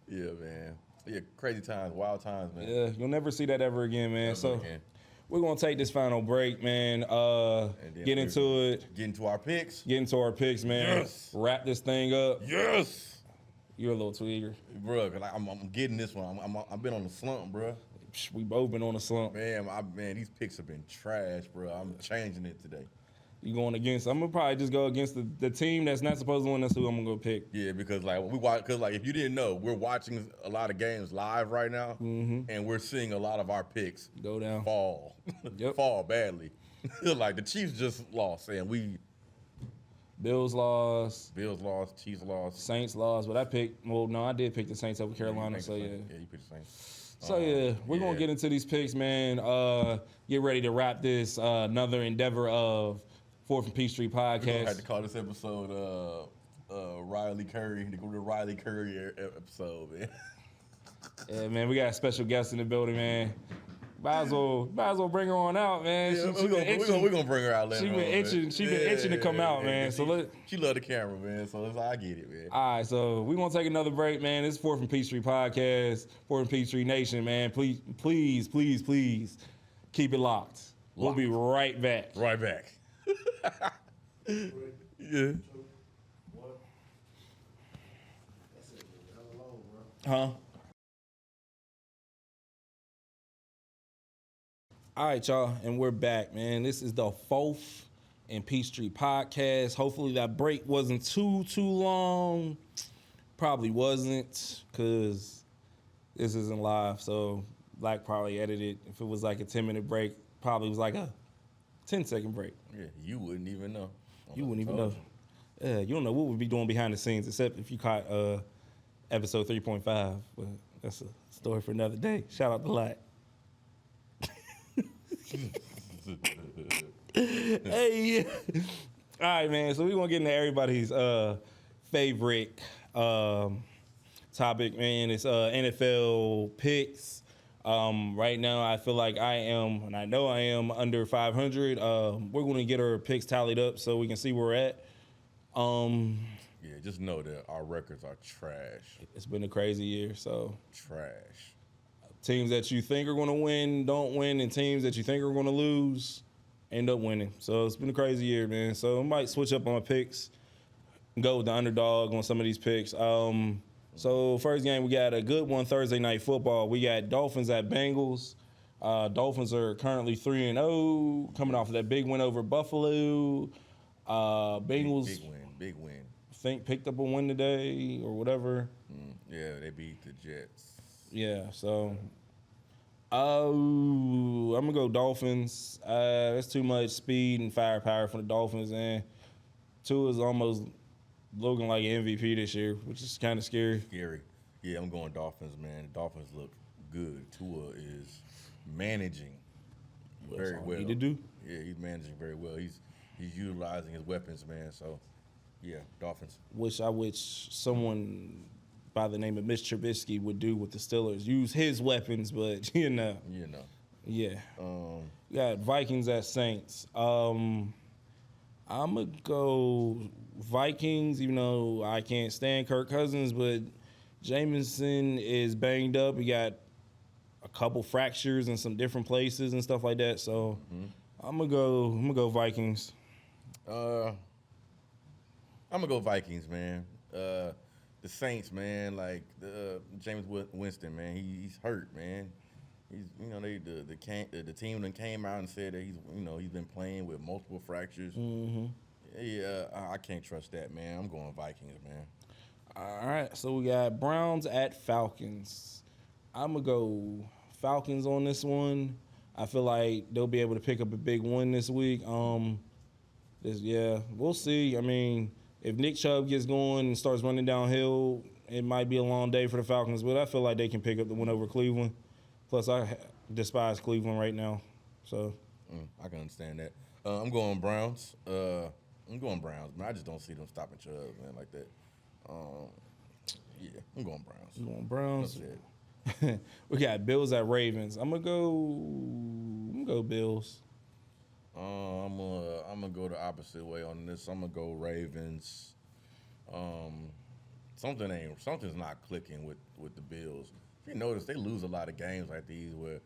Yeah, man. Yeah, crazy times, wild times, man. Yeah, you'll never see that ever again, man. Never so again. we're going to take this final break, man. Get into it. Get into our picks. Get into our picks, man. Yes. Wrap this thing up. Yes. You're a little too eager. Bro, cause I'm getting this one. I've been on the slump, bro. We both been on a slump. Man, these picks have been trash, bro. I'm changing it today. You going against? I'm gonna probably just go against the team that's not supposed to win. That's who I'm gonna go pick. Yeah, because like if you didn't know, we're watching a lot of games live right now, and we're seeing a lot of our picks Go down. fall, fall badly. Like the Chiefs just lost, and Bills lost. Bills lost, Chiefs lost. Saints lost, but I did pick the Saints over Carolina. So yeah. Yeah, you picked the Saints. So yeah, we're gonna get into these picks, man. Get ready to wrap this another endeavor of Fourth and Peachtree We're gonna podcast. have to call this episode Riley Curry. The Riley Curry episode, man. Yeah, man, we got a special guest in the building, man. Might as well bring her on out, man. Yeah, She been itching. we're gonna bring her out later. She been itching. She been itching to come out, man. So she love the camera, man. So I get it, man. all right, so we're gonna take another break, man. This is Fourth and Peachtree podcast, Fourth and Peachtree Nation, man. Please keep it locked. We'll be right back. Right back. Yeah. Huh? All right, y'all, and we're back, man. This is the Fourth and Peachtree podcast. Hopefully that break wasn't too long. Probably wasn't, because this isn't live, so Black probably edited. If it was like a 10-minute break, probably was like a 10-second break. Yeah, you wouldn't even know. You wouldn't even know. Yeah, you don't know what we'd be doing behind the scenes, except if you caught episode 3.5. But that's a story for another day. Shout out to Lot. Hey, right, man. So we're gonna get into everybody's favorite topic, man. It's NFL picks. Right now, I feel like I am, and I know I am under 500. We're gonna get our picks tallied up so we can see where we're at. Yeah, just know that our records are trash. It's been a crazy year, so Trash. teams that you think are gonna win don't win, and teams that you think are gonna lose end up winning. So it's been a crazy year, man. So I might switch up on my picks, go with the underdog on some of these picks. So first game, we got a good one, Thursday Night Football. We got Dolphins at Bengals. Dolphins are currently 3-0, coming off of that big win over Buffalo. Bengals Big win. think picked up a win today or whatever. Yeah, they beat the Jets. Yeah, so I'm gonna go Dolphins. That's too much speed and firepower for the Dolphins, and Tua is almost looking like an MVP this year, which is kind of scary. Scary. Yeah, I'm going Dolphins, man. The Dolphins look good. Tua is managing very all well. he need to do. Yeah, he's managing very well. He's utilizing his weapons, man. So, yeah, Dolphins. I wish someone by the name of Mitch Trubisky would do with the Steelers. Use his weapons, but yeah. We got Vikings at Saints. I'm gonna go Vikings, even though I can't stand Kirk Cousins, but Jameson is banged up. He got a couple fractures in some different places and stuff like that. So I'm gonna go Vikings. I'm gonna go Vikings, man. The Saints, man, like James Winston, man, he's hurt, man. He's, the team that came out and said that he's been playing with multiple fractures. Yeah, I can't trust that, man. I'm going Vikings, man. All right, so we got Browns at Falcons. I'm gonna go Falcons on this one. I feel like they'll be able to pick up a big win this week. We'll see. I mean, if Nick Chubb gets going and starts running downhill, it might be a long day for the Falcons, but I feel like they can pick up the win over Cleveland. Plus, I despise Cleveland right now. So I can understand that. I'm going Browns. Man. I just don't see them stopping Chubb, man, like that. Yeah, I'm going Browns. You going Browns? That's it. We got Bills at Ravens. I'm gonna go Bills. I'm gonna go the opposite way on this. I'm gonna go Ravens. Something's not clicking with the Bills. If you notice, they lose a lot of games like these where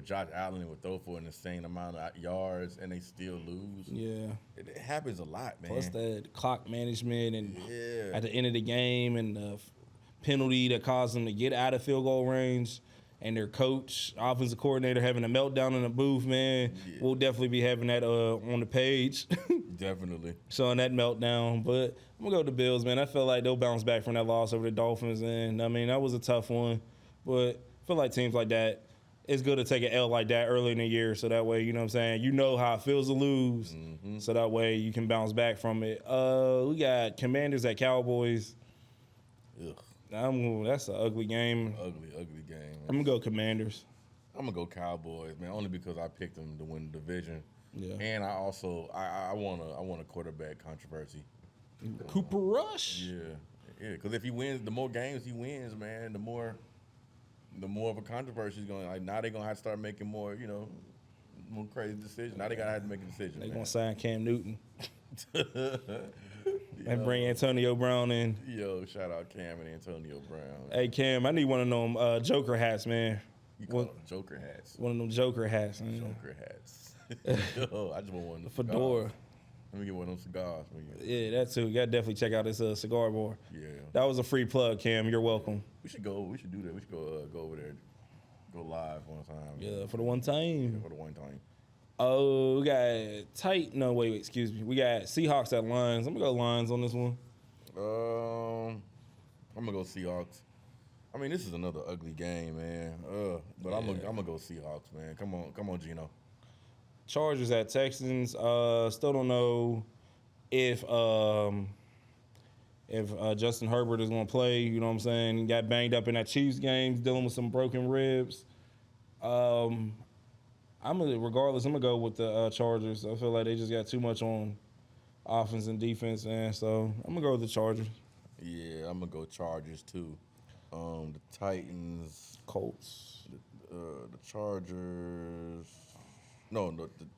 Josh Allen would throw for an insane amount of yards and they still lose. Yeah, it happens a lot, man. Plus that clock management and yeah, at the end of the game and the penalty that caused them to get out of field goal range. And their coach, offensive coordinator, having a meltdown in the booth, man. Yeah. We'll definitely be having that on the page. Definitely. Showing that meltdown. But I'm going to go with the Bills, man. I feel like they'll bounce back from that loss over the Dolphins. And, I mean, that was a tough one. But I feel like teams like that, it's good to take an L like that early in the year. So that way, you know what I'm saying, you know how it feels to lose. So that way you can bounce back from it. We got Commanders at Cowboys. Ugh. That's an ugly game. Ugly game. Man. I'm going to go Commanders. I'm going to go Cowboys, man, only because I picked them to win the division. Yeah. And I also I want a quarterback controversy. Cooper Rush. Yeah, because if he wins, the more games he wins, man, the more of a controversy is going. Like now they're gonna have to start making more crazy decisions. Now they gotta have to make a decision. They're gonna sign Cam Newton. And bring Antonio Brown in. Yo, shout out Cam and Antonio Brown. Hey Cam, I need one of them Joker hats, man. You call them Joker hats? One of them Joker hats, man. Joker hats. Yo, I just want one of them fedora. Let me get one of them cigars. Yeah, that too. You gotta definitely check out this cigar bar. Yeah. That was a free plug, Cam. You're welcome. We should go. We should do that. We should go over there, go live one time. Yeah, for the one time. Yeah, for the one time. Oh, we got wait, excuse me. We got Seahawks at Lions. I'm gonna go Lions on this one. I'm gonna go Seahawks. I mean, this is another ugly game, man. But I'm gonna go Seahawks, man. Come on, Gino. Chargers at Texans. Still don't know if Justin Herbert is gonna play. You know what I'm saying? He got banged up in that Chiefs game, dealing with some broken ribs. Regardless, I'm gonna go with the Chargers. I feel like they just got too much on offense and defense, man. So I'm gonna go with the Chargers. Yeah, I'm gonna go Chargers too. The Titans, Colts. the Chargers. No,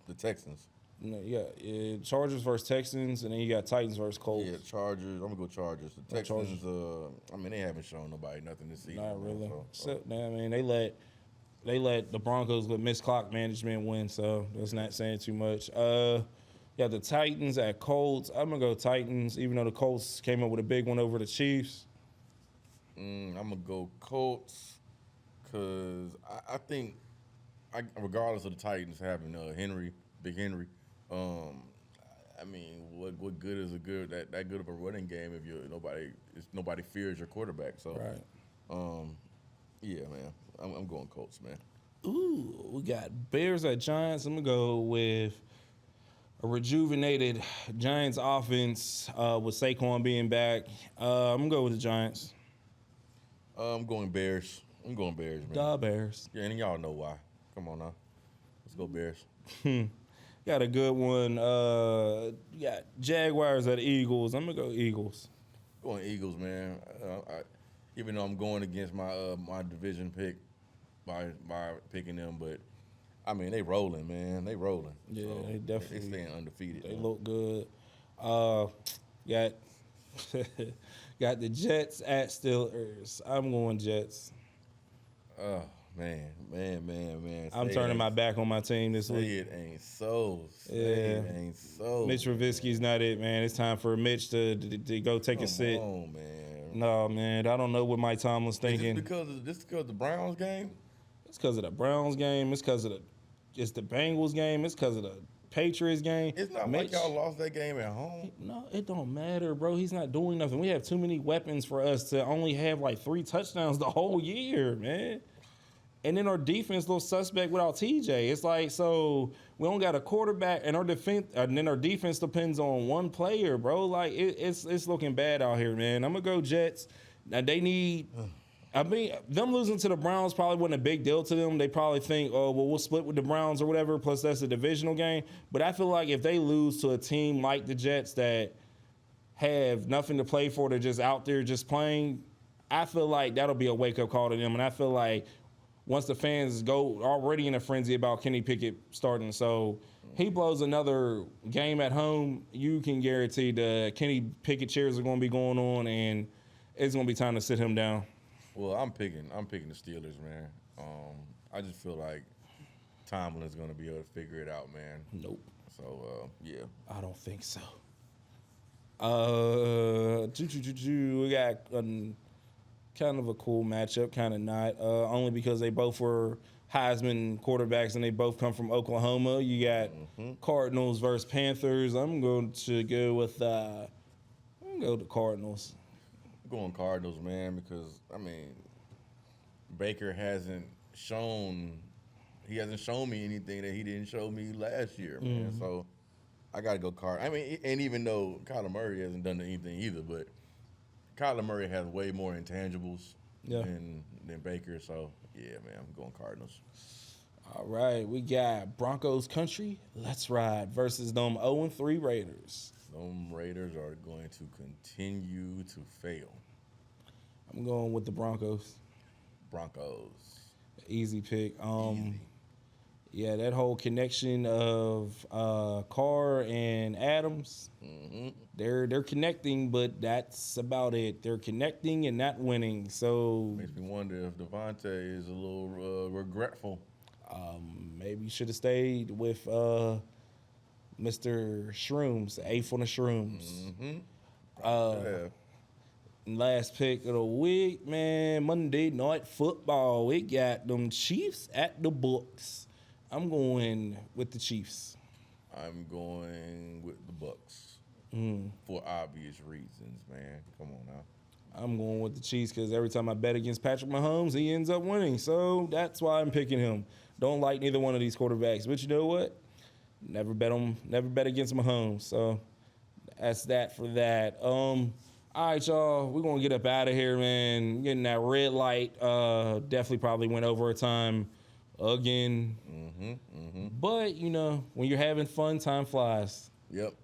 the Texans. No, yeah, Chargers versus Texans, and then you got Titans versus Colts. Yeah, Chargers. I'm gonna go Chargers. The Texans. I mean, they haven't shown nobody nothing this season. Not really. So. I mean, they let the Broncos with missed clock management win, so that's not saying too much. Yeah, the Titans at Colts. I'm gonna go Titans, even though the Colts came up with a big one over the Chiefs. I'm gonna go Colts, cause I think, regardless of the Titans having Big Henry, I mean, what good is that good of a running game if nobody fears your quarterback? So, Right. Yeah, man, I'm going Colts, man. Ooh, we got Bears at Giants. I'm gonna go with a rejuvenated Giants offense with Saquon being back. I'm gonna go with the Giants. I'm going Bears. I'm going Bears, man. The Bears. Yeah, and y'all know why. Come on now, let's go Bears. Got a good one. You got Jaguars at Eagles. I'm gonna go Eagles. Going Eagles, man. Even though I'm going against my division pick by picking them, but I mean they rolling, man. They rolling. Yeah, so they definitely they staying undefeated. They man. look good. Got got the Jets at Steelers. I'm going Jets. Oh man. I'm turning my back on my team this Say week. it ain't so. Say Yeah. it ain't so. Mitch Trubisky's not it, man. It's time for Mitch to go take a sit. Come on, man. No, man. I don't know what Mike Tomlin's thinking. Is this because of the Browns game? It's because of the Browns game. It's because of the Bengals game. It's because of the Patriots game. It's not like y'all lost that game at home. No, it don't matter, bro. He's not doing nothing. We have too many weapons for us to only have like 3 touchdowns the whole year, man. And then our defense, little suspect without TJ. It's like, so we don't got a quarterback, and our defense, and then our defense depends on one player, bro. Like it's looking bad out here, man. I'm gonna go Jets. Now they need. I mean, them losing to the Browns probably wasn't a big deal to them. They probably think, oh, well, we'll split with the Browns or whatever, plus that's a divisional game. But I feel like if they lose to a team like the Jets that have nothing to play for, they're just out there just playing, I feel like that'll be a wake-up call to them. And I feel like once the fans go already in a frenzy about Kenny Pickett starting, so he blows another game at home, you can guarantee the Kenny Pickett cheers are going to be going on, and it's going to be time to sit him down. Well, I'm picking the Steelers, man. I just feel like Tomlin's gonna be able to figure it out, man. Nope. So yeah. I don't think so. We got kind of a cool matchup, kind of not. Only because they both were Heisman quarterbacks and they both come from Oklahoma. You got Cardinals versus Panthers. I'm going to go with the Cardinals. Going Cardinals, man, because I mean, Baker hasn't shown me anything that he didn't show me last year, man. So I got to go Cardinals. I mean, and even though Kyler Murray hasn't done anything either, but Kyler Murray has way more intangibles than Baker. So yeah, man, I'm going Cardinals. All right, we got Broncos country. Let's ride versus them 0-3 Raiders. Them Raiders are going to continue to fail. I'm going with the Broncos. Broncos. Easy pick. Easy. Yeah, that whole connection of Carr and Adams, they're connecting, but that's about it. They're connecting and not winning. So Makes me wonder if Devontae is a little regretful. maybe should have stayed with Mr. Shrooms, eighth on the Shrooms. Yeah. Last pick of the week, man, Monday Night Football. We got them Chiefs at the Bucks. I'm going with the Chiefs. I'm going with the Bucks for obvious reasons, man. Come on now. I'm going with the Chiefs because every time I bet against Patrick Mahomes, he ends up winning. So that's why I'm picking him. Don't like neither one of these quarterbacks. But you know what? Never bet against Mahomes. So that's that for that. All right, y'all. We're going to get up out of here, man. Getting that red light. Definitely probably went over a time again. But, you know, when you're having fun, time flies. Yep.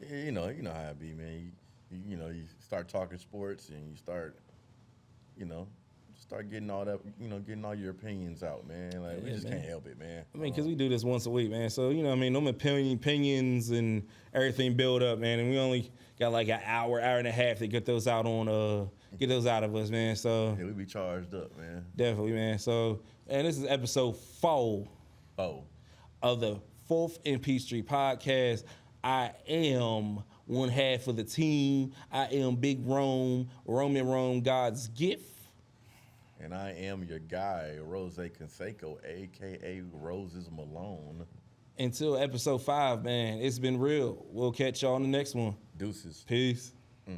You know how it be, man. You start talking sports and you start getting all that, getting all your opinions out, man. Like we just can't help it, man. I mean, because we do this once a week, man. So, them opinions and everything build up, man. And we only got like an hour and a half to get those out of us, man. So yeah, we be charged up, man. Definitely, man. So, and this is episode 4 of the 4th and Peachtree podcast. I am one half of the team. I am Big Roman Rome, God's gift. And I am your guy, Rose Canseco, a.k.a. Roses Malone. Until episode 5, man, it's been real. We'll catch y'all on the next one. Deuces. Peace. Mm.